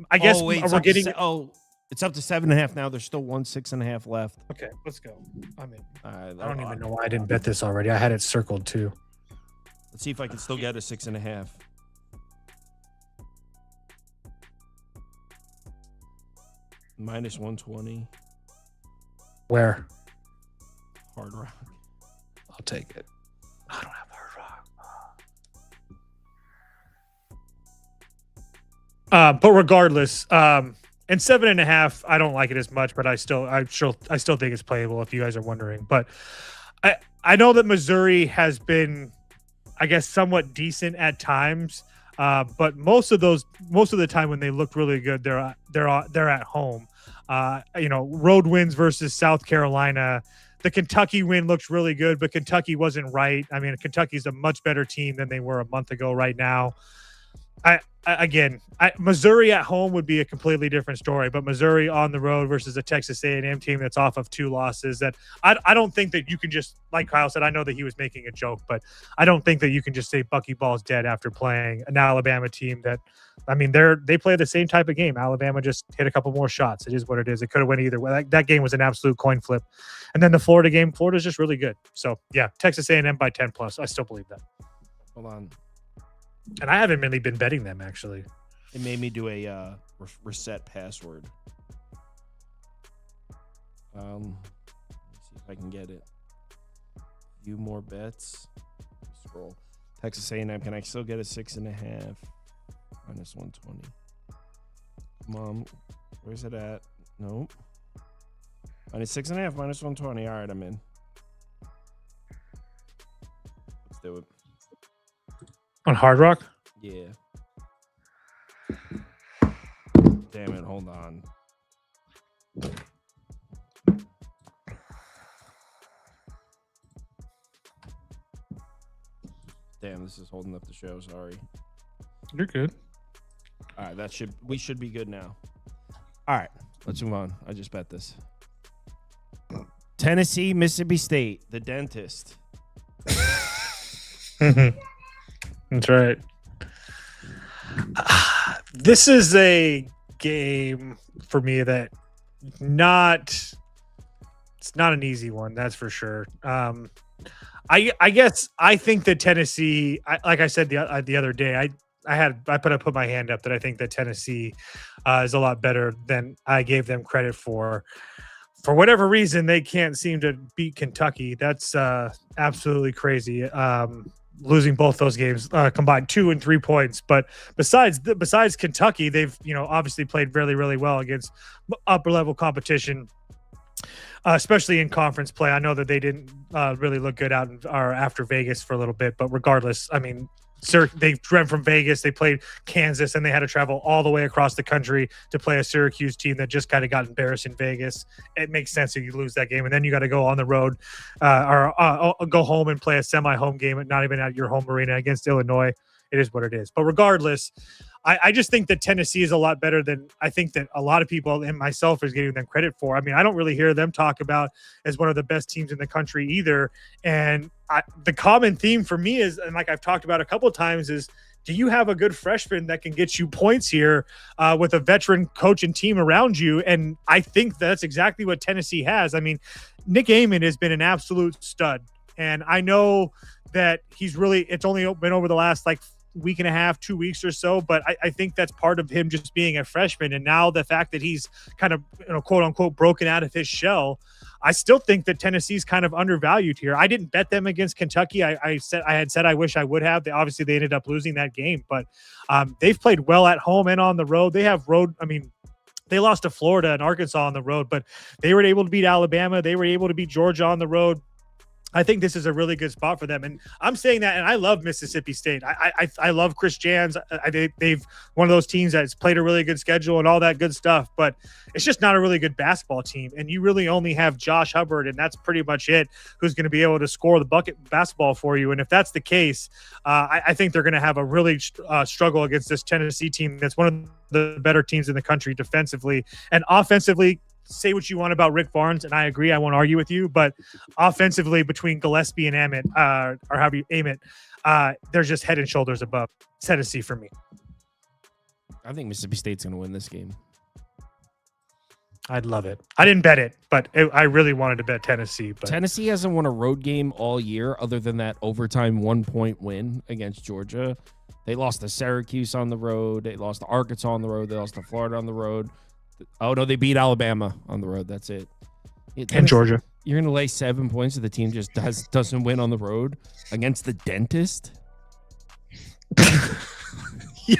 I guess we're getting. It's up to 7.5 now. There's still 6.5 left. Okay, let's go. I'm in. I don't even know why I didn't bet this already. I had it circled too. Let's see if I can still get a 6.5. -120. Where? Hard Rock. I'll take it. I don't have Hard Rock. But regardless, and 7.5, I don't like it as much, but I still think it's playable if you guys are wondering. But I know that Missouri has been, I guess, somewhat decent at times. But most of the time when they look really good, they're at home. Road wins versus South Carolina. The Kentucky win looks really good, but Kentucky wasn't right. I mean, Kentucky's a much better team than they were a month ago right now. Missouri at home would be a completely different story, but Missouri on the road versus a Texas A&M team that's off of 2 losses, that I don't think that you can just, like Kyle said, I know that he was making a joke, but I don't think that you can just say Buckyball's dead after playing an Alabama team that, I mean, they play the same type of game. Alabama just hit a couple more shots. It is what it is. It could have went either way. That game was an absolute coin flip. And then the Florida game, Florida's just really good. So yeah, Texas A&M by 10 plus. I still believe that. Hold on. And I haven't really been betting them, actually. It made me do a reset password. Let's see if I can get it. View more bets. Scroll. Texas A&M. Can I still get a 6.5? -120. Come on. Where's it at? Nope. -6.5, -120. All right, I'm in. Let's do it. On Hard Rock? Yeah. Damn it, hold on. Damn, this is holding up the show, sorry. You're good. All right, we should be good now. All right, let's move on. I just bet this. Tennessee, Mississippi State, the dentist. That's right. This is a game for me that it's not an easy one, that's for sure. I guess I think that Tennessee, like I said the other day, I put my hand up that I think that Tennessee is a lot better than I gave them credit for. For whatever reason, they can't seem to beat Kentucky. That's absolutely crazy. Losing both those games combined 2 and 3 points. But besides Kentucky, they've obviously played really, really well against upper level competition. especially in conference play. I know that they didn't really look good out or after Vegas for a little bit, but regardless, I mean, they went from Vegas, they played Kansas, and they had to travel all the way across the country to play a Syracuse team that just kind of got embarrassed in Vegas. It makes sense if you lose that game, and then you got to go on the road or go home and play a semi-home game, not even at your home arena against Illinois. It is what it is. But regardless, I just think that Tennessee is a lot better than I think that a lot of people and myself is giving them credit for. I mean, I don't really hear them talk about as one of the best teams in the country either. And the common theme for me is, and like I've talked about a couple of times, is do you have a good freshman that can get you points here with a veteran coach and team around you? And I think that's exactly what Tennessee has. I mean, Nick Amon has been an absolute stud. And I know that it's only been over the last week and a half, 2 weeks or so, but I think that's part of him just being a freshman. And now the fact that he's kind of, quote unquote, broken out of his shell, I still think that Tennessee's kind of undervalued here. I didn't bet them against Kentucky. I had said I wish I would have. They ended up losing that game, but they've played well at home and on the road. They have they lost to Florida and Arkansas on the road, but they were able to beat Alabama. They were able to beat Georgia on the road. I think this is a really good spot for them. And I'm saying that, and I love Mississippi State. I love Chris Jans. They've one of those teams that's played a really good schedule and all that good stuff, but it's just not a really good basketball team. And you really only have Josh Hubbard, and that's pretty much it, who's going to be able to score the bucket basketball for you. And if that's the case, I think they're going to have a really struggle against this Tennessee team that's one of the better teams in the country defensively and offensively. Say what you want about Rick Barnes, and I agree. I won't argue with you, but offensively, between Gillespie and Emmett, or however you aim it, they're just head and shoulders above Tennessee for me. I think Mississippi State's going to win this game. I'd love it. I didn't bet it, but I really wanted to bet Tennessee. But Tennessee hasn't won a road game all year other than that overtime 1-point win against Georgia. They lost to Syracuse on the road. They lost to Arkansas on the road. They lost to Florida on the road. Oh, no, they beat Alabama on the road. That's it. And Georgia. You're going to lay 7 points if the team just doesn't win on the road against the dentist? Yo.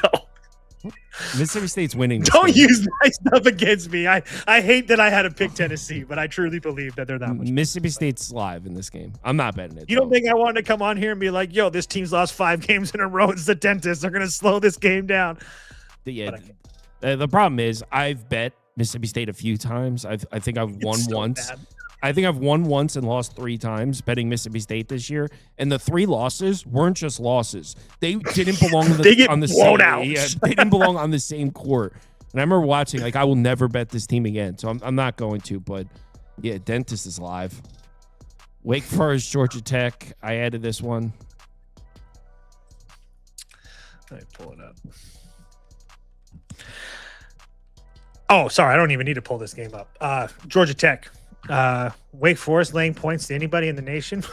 Mississippi State's winning. Don't use my stuff against me. I hate that I had to pick Tennessee, but I truly believe that they're that much. Mississippi State's live in this game. I'm not betting it. You don't think I wanted to come on here and be like, yo, this team's lost 5 games in a row. It's the dentist. They're going to slow this game down. Yeah. The problem is I've bet Mississippi State a few times. I think I've won once. Bad. I think I've won once and lost 3 times betting Mississippi State this year. And the 3 losses weren't just losses. They didn't belong on the same out. Yeah, they didn't belong on the same court. And I remember watching, I will never bet this team again. So I'm not going to. But yeah, dentist is live. Wake Forest, Georgia Tech. I added this one. Let me pull it up. Oh, sorry. I don't even need to pull this game up. Georgia Tech. Wake Forest laying points to anybody in the nation.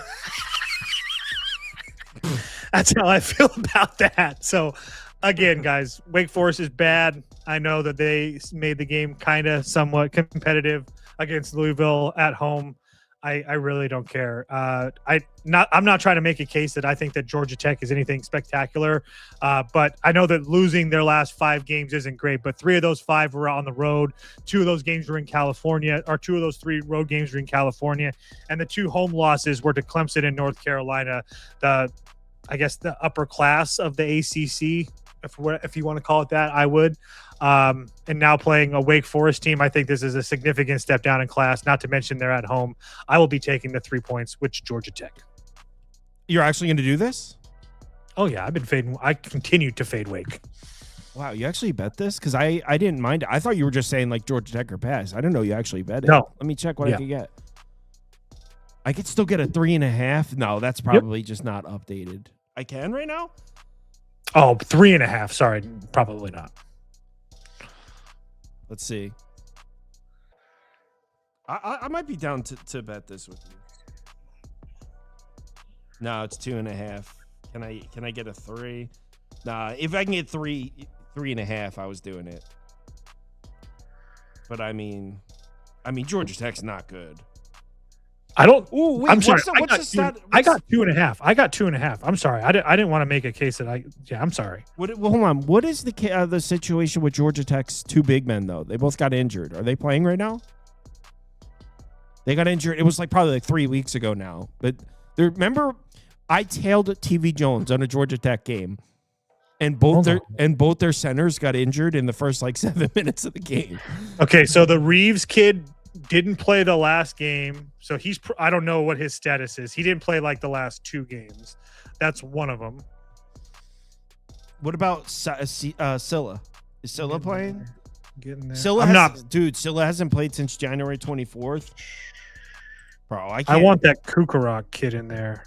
That's how I feel about that. So, again, guys, Wake Forest is bad. I know that they made the game kind of somewhat competitive against Louisville at home. I really don't care. I'm not trying to make a case that I think that Georgia Tech is anything spectacular, but I know that losing their last 5 games isn't great. But 3 of those 5 were on the road. 2 of those games were in California, or 2 of those 3 road games were in California, and the 2 home losses were to Clemson and North Carolina. The upper class of the ACC, if you want to call it that, I would. And now playing a Wake Forest team, I think this is a significant step down in class, not to mention they're at home. I will be taking the 3 points, which Georgia Tech. You're actually going to do this? Oh, yeah. I've been fading. I continue to fade Wake. Wow, you actually bet this? Because I didn't mind it. I thought you were just saying Georgia Tech or pass. I didn't know you actually bet it. No. Let me check what I could get. I could still get a 3.5. No, that's probably just not updated. I can right now? Oh, 3.5. Sorry, probably not. Let's see. I might be down to bet this with you. No, it's 2.5. Can I get a 3? Nah, if I can get 3.5, I was doing it. But I mean Georgia Tech's not good. I don't. Ooh, wait, I'm sorry. I got 2.5. I got 2.5. I'm sorry. I didn't want to make a case that I'm sorry. Well, hold on. What is the situation with Georgia Tech's 2 big men though? They both got injured. Are they playing right now? They got injured. It was probably 3 weeks ago now. But remember, I tailed TV Jones on a Georgia Tech game, and both their centers got injured in the first 7 minutes of the game. Okay, so the Reeves kid didn't play the last game, so I don't know what his status is. He didn't play the last 2 games. That's one of them. What about Scylla? Is Scylla playing? Getting there. Scylla hasn't played since January 24th. Bro, I want that Kukarok kid in there.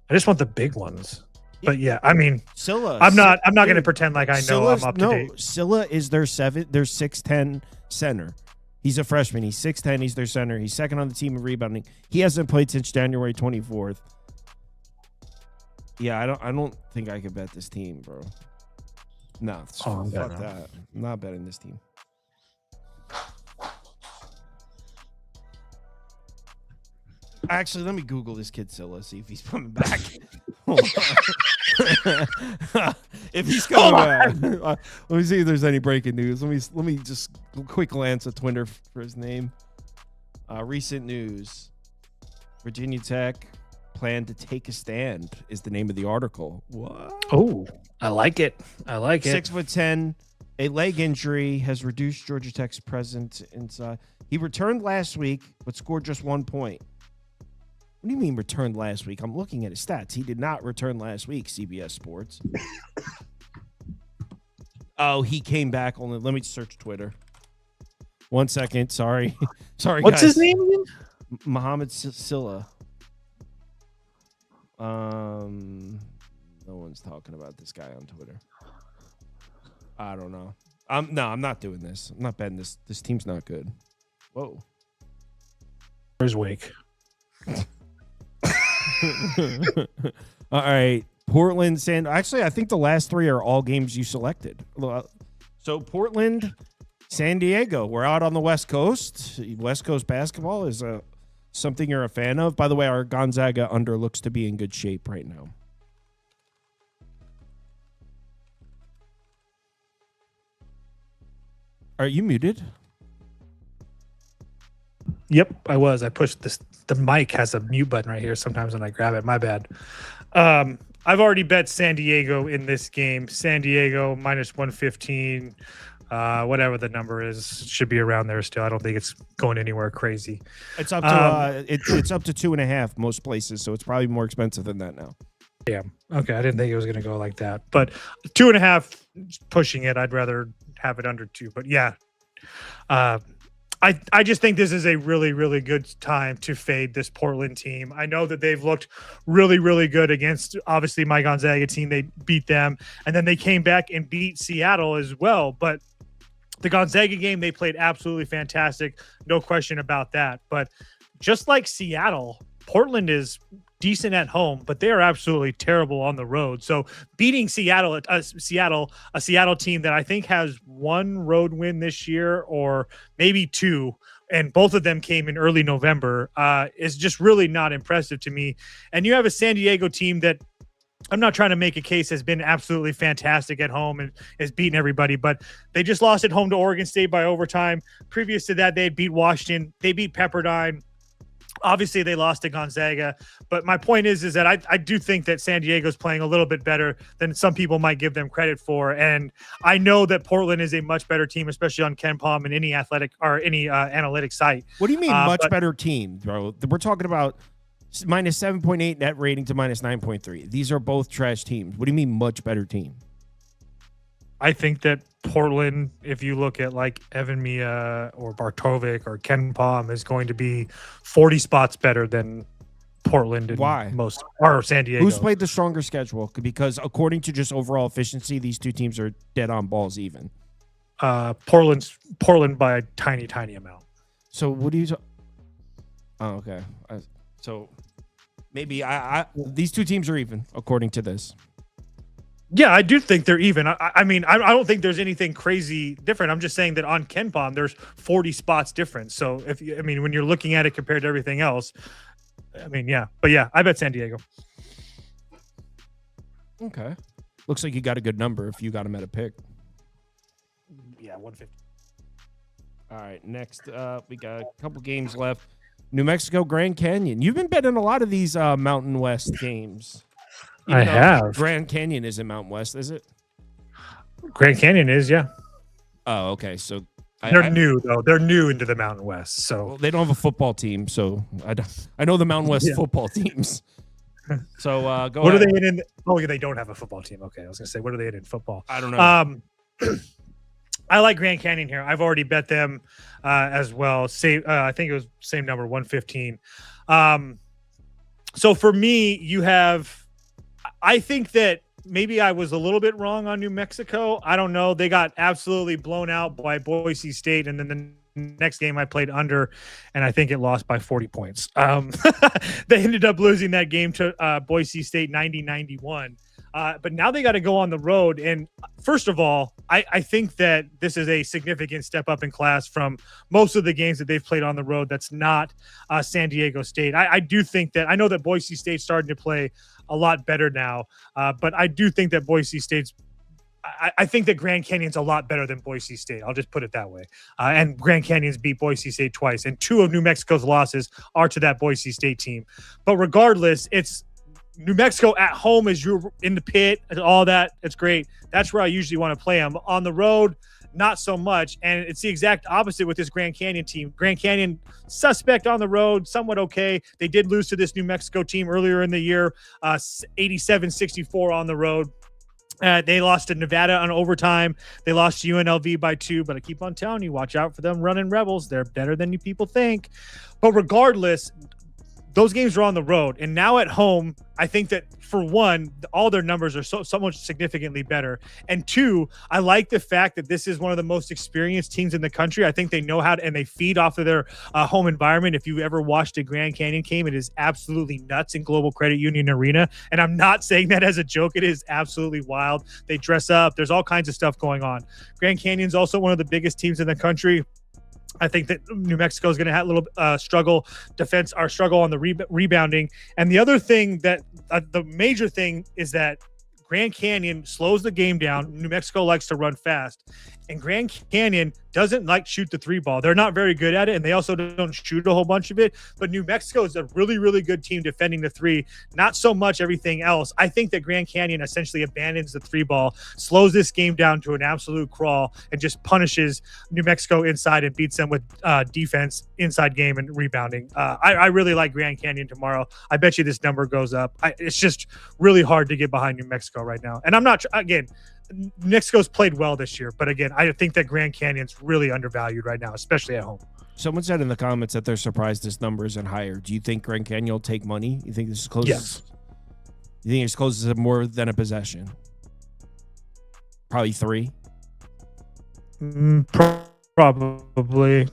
I just want the big ones. But yeah, I mean, Scylla. I'm not going to pretend like I know I'm up to date. Scylla is their 6'10" center. He's a freshman. He's 6'10". He's their center. He's second on the team in rebounding. He hasn't played since January 24th. Yeah, I don't think I could bet this team, bro. No, fuck that. I'm not betting this team. Actually, let me Google this kid Scylla, see if he's coming back. If he's coming back, let me see if there's any breaking news. Let me just quick glance at Twitter for his name. Recent news: Virginia Tech plan to take a stand is the name of the article. What? Oh, I like it. 6'10", a leg injury has reduced Georgia Tech's presence inside. He returned last week, but scored just 1 point. What do you mean returned last week? I'm looking at his stats. He did not return last week, CBS Sports. Oh, he came back only. Let me search Twitter. 1 second. Sorry. Sorry, What's guys. his name again? Mohamed Scylla. No one's talking about this guy on Twitter. I don't know. I'm not doing this. I'm not betting this. This team's not good. Whoa. Where's Wake? All right. Portland, actually, I think the last 3 are all games you selected. So Portland, San Diego. We're out on the West Coast. West Coast basketball is something you're a fan of. By the way, our Gonzaga under looks to be in good shape right now. Are you muted? Yep, I was. I pushed this. The mic has a mute button right here sometimes when I grab it. My bad. I've already bet San Diego in this game. San Diego minus 115. Whatever the number is, should be around there still. I don't think it's going anywhere crazy. It's up to it's up to 2.5 most places, so it's probably more expensive than that now. Damn. Okay, I didn't think it was going to go like that, but 2.5 pushing it. I'd rather have it under 2. But yeah, I just think this is a really, really good time to fade this Portland team. I know that they've looked really, really good against, obviously, my Gonzaga team. They beat them, and then they came back and beat Seattle as well. But the Gonzaga game, they played absolutely fantastic. No question about that. But just like Seattle, Portland is decent at home, but they are absolutely terrible on the road. So beating Seattle team that I think has 1 road win this year or maybe 2, and both of them came in early November, is just really not impressive to me. And you have a San Diego team that I'm not trying to make a case has been absolutely fantastic at home and has beaten everybody, but they just lost at home to Oregon State by overtime. Previous to that, they had beat Washington. They beat Pepperdine. Obviously, they lost to Gonzaga, but my point is that I do think that San Diego's playing a little bit better than some people might give them credit for, and I know that Portland is a much better team, especially on KenPom and any athletic or any analytic site. What do you mean better team, bro? We're talking about minus 7.8 net rating to minus 9.3. These are both trash teams. What do you mean much better team? I think that Portland, if you look at like Evan Mia or Bartovic or KenPom, is going to be 40 spots better than Portland and most or San Diego. Who's played the stronger schedule? Because according to just overall efficiency, these two teams are dead on balls even. Portland by a tiny amount. So what do you? Oh, okay. So maybe these two teams are even according to this. Yeah, I do think they're even. I mean, I don't think there's anything crazy different. I'm just saying that on KenPom, there's 40 spots difference. So when you're looking at it compared to everything else, yeah. But yeah, I bet San Diego. Okay. Looks like you got a good number if you got them at a pick. Yeah, 150. All right, next we got a couple games left. New Mexico, Grand Canyon. You've been betting a lot of these Mountain West games. I have. Grand Canyon isn't Mountain West, is it? Grand Canyon is, yeah. Oh, okay. So they're new though. They're new into the Mountain West, so well, they don't have a football team. So I know the Mountain West football teams. So go. What ahead. are they in? Oh, yeah, they don't have a football team. Okay, I was gonna say, what are they in football? I don't know. I like Grand Canyon here. I've already bet them as well. Same, I think it was same number, 115. So for me, you have. I think that maybe I was a little bit wrong on New Mexico. I don't know. They got absolutely blown out by Boise State, and then the next game I played under, and I think it lost by 40 points. They ended up losing that game to Boise State 90-91. But now they got to go on the road. And first of all, I think that this is a significant step up in class from most of the games that they've played on the road. That's not San Diego State. I do think that I know that Boise State's starting to play a lot better now. But I do think that Boise State's I think that Grand Canyon's a lot better than Boise State. I'll just put it that way. And Grand Canyon's beat Boise State twice. And 2 of New Mexico's losses are to that Boise State team. But regardless, it's New Mexico at home as you're in the pit and all that. It's great. That's where I usually want to play them. On the road, not so much. And it's the exact opposite with this Grand Canyon team. Grand Canyon, suspect on the road, somewhat okay. They did lose to this New Mexico team earlier in the year, 87-64 on the road. They lost to Nevada on overtime. They lost to UNLV by 2, but I keep on telling you, watch out for them running Rebels. They're better than you people think. But regardless, those games are on the road. And now at home, I think that for one, all their numbers are so much significantly better. And 2, I like the fact that this is one of the most experienced teams in the country. I think they know how to, and they feed off of their home environment. If you've ever watched a Grand Canyon game, it is absolutely nuts in Global Credit Union Arena. And I'm not saying that as a joke. It is absolutely wild. They dress up. There's all kinds of stuff going on. Grand Canyon's also one of the biggest teams in the country. I think that New Mexico is going to have a little struggle on the rebounding. And the other thing that the major thing is that Grand Canyon slows the game down. New Mexico likes to run fast, and Grand Canyon doesn't like shoot the 3 ball. They're not very good at it, and they also don't shoot a whole bunch of it. But New Mexico is a really, really good team defending the 3. Not so much everything else. I think that Grand Canyon essentially abandons the 3 ball, slows this game down to an absolute crawl, and just punishes New Mexico inside and beats them with defense, inside game, and rebounding. I really like Grand Canyon tomorrow. I bet you this number goes up. It's just really hard to get behind New Mexico right now. And I'm not, again, New Mexico's played well this year, but again, I think that Grand Canyon's really undervalued right now, especially at home. Someone said in the comments that they're surprised this number isn't higher. Do you think Grand Canyon will take money? You think this is close? Yes. You think it's close to more than a possession? Probably 3. Probably.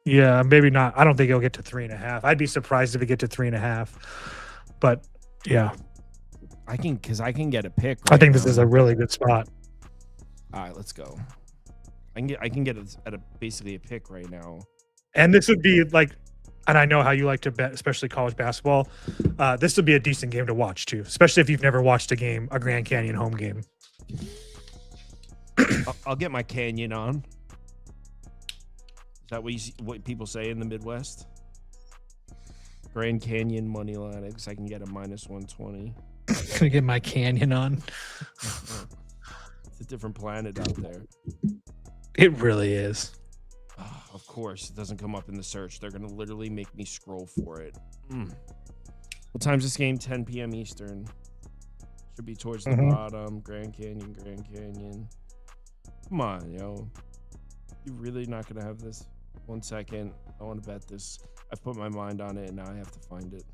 Yeah, maybe not. I don't think it'll get to 3.5. I'd be surprised if it get to 3.5. But yeah. I can get a pick. I think this is a really good spot. All right, let's go. I can get it at basically a pick right now. And this would be like, and I know how you like to bet, especially college basketball. This would be a decent game to watch too, especially if you've never watched a Grand Canyon home game. I'll get my Canyon on. Is that what people say in the Midwest? Grand Canyon money line, because I can get a -120. Gonna get my Canyon on. It's a different planet out there. It really is. Oh, of course, it doesn't come up in the search. They're gonna literally make me scroll for it. What time's this game? 10 p.m. Eastern. Should be towards the bottom. Grand Canyon. Come on, yo. You really not gonna have this? 1 second. I want to bet this. I've put my mind on it, and now I have to find it.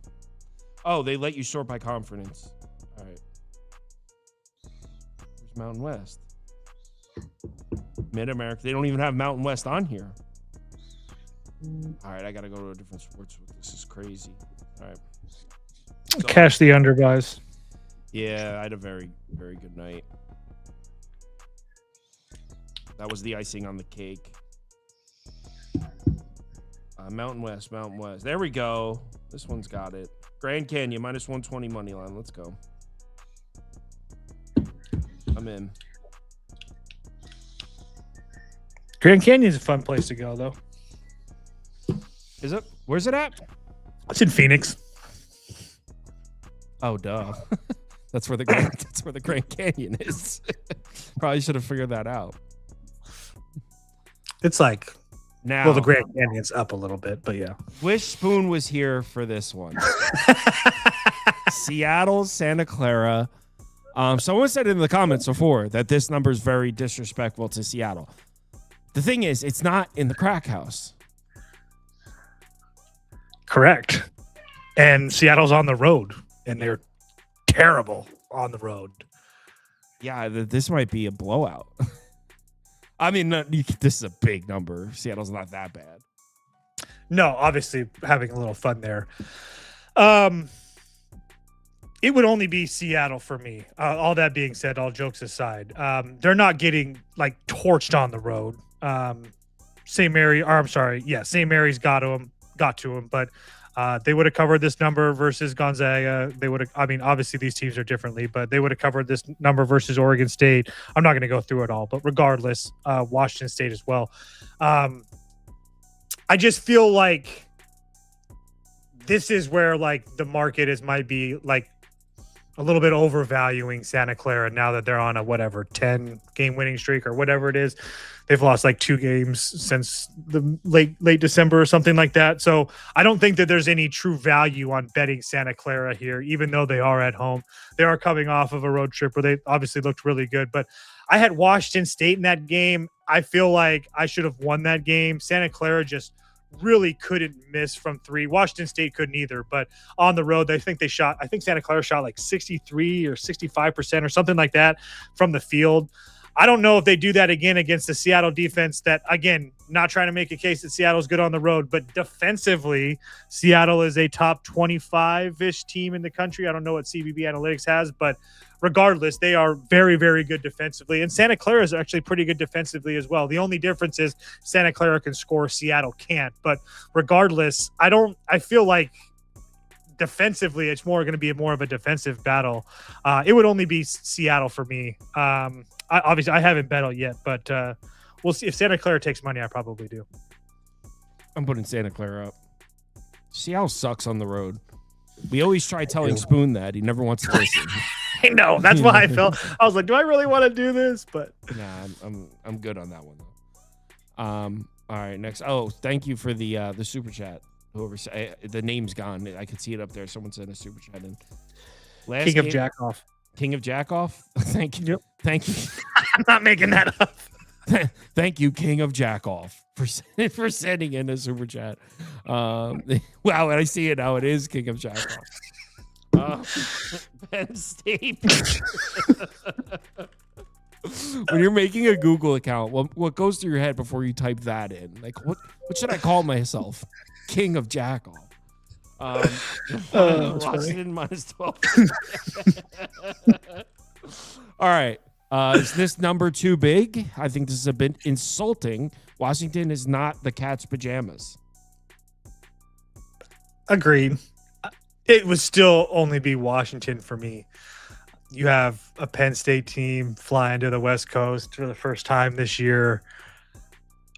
Oh, they let you sort by conference. All right. There's Mountain West. Mid-America. They don't even have Mountain West on here. All right, I got to go to a different sports book. This is crazy. All right. So, cash the under, guys. Yeah, I had a very, very good night. That was the icing on the cake. Mountain West. There we go. This one's got it. Grand Canyon, -120 money line. Let's go. I'm in. Grand Canyon's a fun place to go, though. Is it? Where's it at? It's in Phoenix. Oh, duh. That's where the Grand Canyon is. Probably should have figured that out. It's like, now, well, the Grand Canyon's up a little bit, but yeah. Wish Spoon was here for this one. Seattle, Santa Clara. Someone said in the comments before that this number is very disrespectful to Seattle. The thing is, it's not in the crack house. Correct. And Seattle's on the road, and they're terrible on the road. Yeah, this might be a blowout. I mean, this is a big number. Seattle's not that bad. No, obviously having a little fun there. It would only be Seattle for me. All that being said, all jokes aside, they're not getting like torched on the road. St. Mary's got to him, but they would have covered this number versus Gonzaga. They would have. I mean, obviously these teams are differently, but they would have covered this number versus Oregon State. I'm not going to go through it all, but regardless, Washington State as well. I just feel like this is where like the market might be like a little bit overvaluing Santa Clara now that they're on a 10-game winning streak or whatever it is. They've lost like 2 games since the late December or something like that. So I don't think that there's any true value on betting Santa Clara here, even though they are at home. They are coming off of a road trip where they obviously looked really good. But I had Washington State in that game. I feel like I should have won that game. Santa Clara just really couldn't miss from 3. Washington State couldn't either, but on the road, I think Santa Clara shot like 63 or 65% or something like that from the field. I don't know if they do that again against the Seattle defense that, again, not trying to make a case that Seattle's good on the road, but defensively, Seattle is a top 25-ish team in the country. I don't know what CBB Analytics has, but regardless, they are very, very good defensively. And Santa Clara is actually pretty good defensively as well. The only difference is Santa Clara can score, Seattle can't. But regardless, I feel like defensively, it's going to be more of a defensive battle. It would only be Seattle for me. Obviously, I haven't bet on yet, but we'll see. If Santa Clara takes money, I probably do. I'm putting Santa Clara up. Seattle sucks on the road. We always try telling Spoon that. He never wants to listen. I know. That's why I felt. I was like, do I really want to do this? But nah, I'm good on that one though. All right, next. Oh, thank you for the super chat. Whoever the name's gone. I could see it up there. Someone sent a super chat in. King of Jackoff. King of Jackoff. Thank you. Yep. Thank you. I'm not making that up. Thank you, King of Jackoff, for sending in a super chat. Wow, and I see it now. It is King of Jackoff. Penn State. When you're making a Google account, what goes through your head before you type that in? Like, what should I call myself? King of Jackoff. Washington minus 12. All right. Is this number too big? I think this is a bit insulting. Washington is not the Cats' pajamas. Agreed. It would still only be Washington for me. You have a Penn State team flying to the West Coast for the first time this year.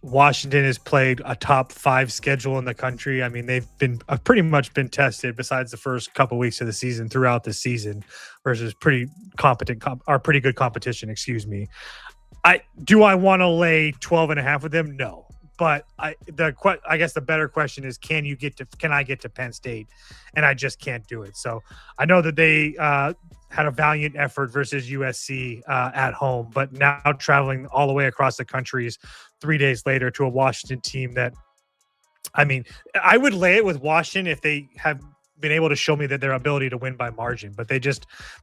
Washington has played a top 5 schedule in the country. I mean, they've been pretty much been tested besides the first couple weeks of the season throughout the season versus pretty good competition. Excuse me. Do I want to lay 12.5 with them? No. But I guess the better question is, can I get to Penn State? And I just can't do it. So I know that they had a valiant effort versus USC at home, but now traveling all the way across the countries 3 days later to a Washington team that, I mean, I would lay it with Washington if they have been able to show me that their ability to win by margin, but they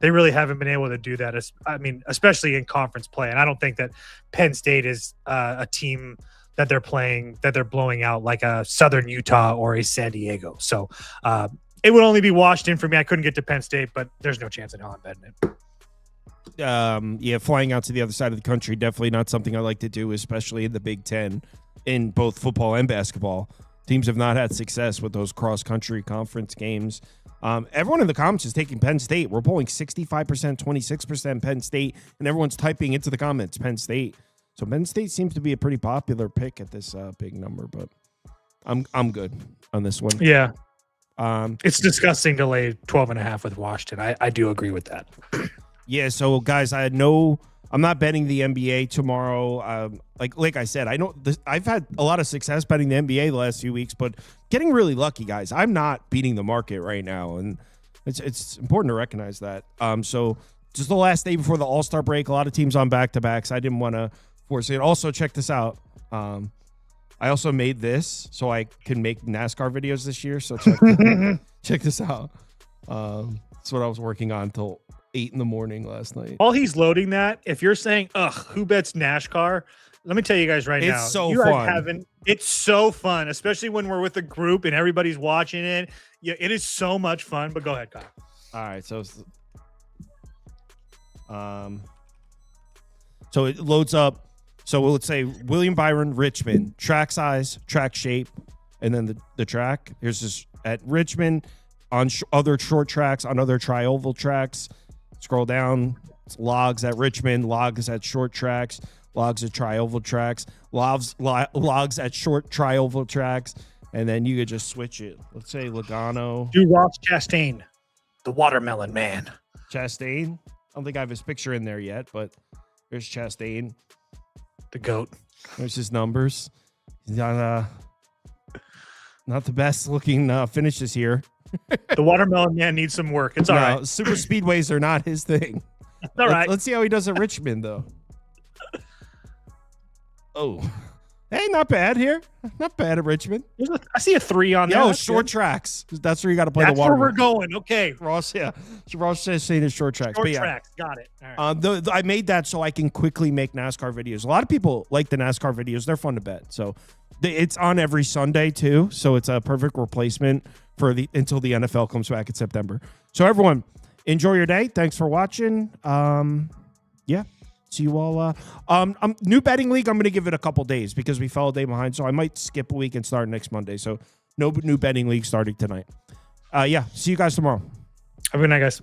really haven't been able to do that. I mean, especially in conference play. And I don't think that Penn State is a team that they're playing, that they're blowing out like a Southern Utah or a San Diego. So it would only be Washington for me. I couldn't get to Penn State, but there's no chance in hell I'm betting it. Yeah, flying out to the other side of the country, definitely not something I like to do, especially in the Big Ten, in both football and basketball. Teams have not had success with those cross-country conference games. Everyone in the comments is taking Penn State. We're polling 65%, 26% Penn State, and everyone's typing into the comments Penn State. So Penn State seems to be a pretty popular pick at this big number, but I'm good on this one. Yeah. Um, It's disgusting to lay 12.5 with Washington. I do agree with that. yeah. So guys, I'm not betting the NBA tomorrow. Like I said, I've had a lot of success betting the NBA the last few weeks, but getting really lucky, guys. I'm not beating the market right now, and it's important to recognize that. So just the last day before the All-Star break, a lot of teams on back-to-backs. I didn't want to force it. Also, check this out. I also made this so I can make NASCAR videos this year. So check this out. That's what I was working on until 8 in the morning last night. While he's loading that, if you're saying, ugh, who bets NASCAR? Let me tell you guys right now. It's so you guys fun. It's so fun, especially when we're with a group and everybody's watching it. Yeah, it is so much fun. But go ahead, Kyle. All right, so it loads up. So let's say William Byron, Richmond, track size, track shape, and then the track. Here's this at Richmond, on other short tracks, on other tri-oval tracks. Scroll down, it's logs at Richmond, logs at short tracks, logs at tri-oval tracks, logs at short tri-oval tracks, and then you could just switch it. Let's say Logano. Do Ross Chastain, the watermelon man. Chastain. I don't think I have his picture in there yet, but there's Chastain. The GOAT. There's his numbers. He's not the best looking finishes here. The watermelon man needs some work. It's all right. Super speedways are not his thing. It's all right. Let's see how he does at Richmond, though. Oh, hey, not bad here. Not bad at Richmond. I see a 3 on there. No, That's short good. tracks. That's where you got to play That's the water. where we're going. Okay. Ross, yeah. Ross says saying it's short tracks. Short but yeah. tracks. Got it. All right. I made that so I can quickly make NASCAR videos. A lot of people like the NASCAR videos. They're fun to bet. So it's on every Sunday too. So it's a perfect replacement for until the NFL comes back in September. So everyone, enjoy your day. Thanks for watching. Yeah. See you all. New betting league. I'm going to give it a couple days because we fell a day behind. So I might skip a week and start next Monday. So no new betting league starting tonight. Yeah. See you guys tomorrow. Have a good night, guys.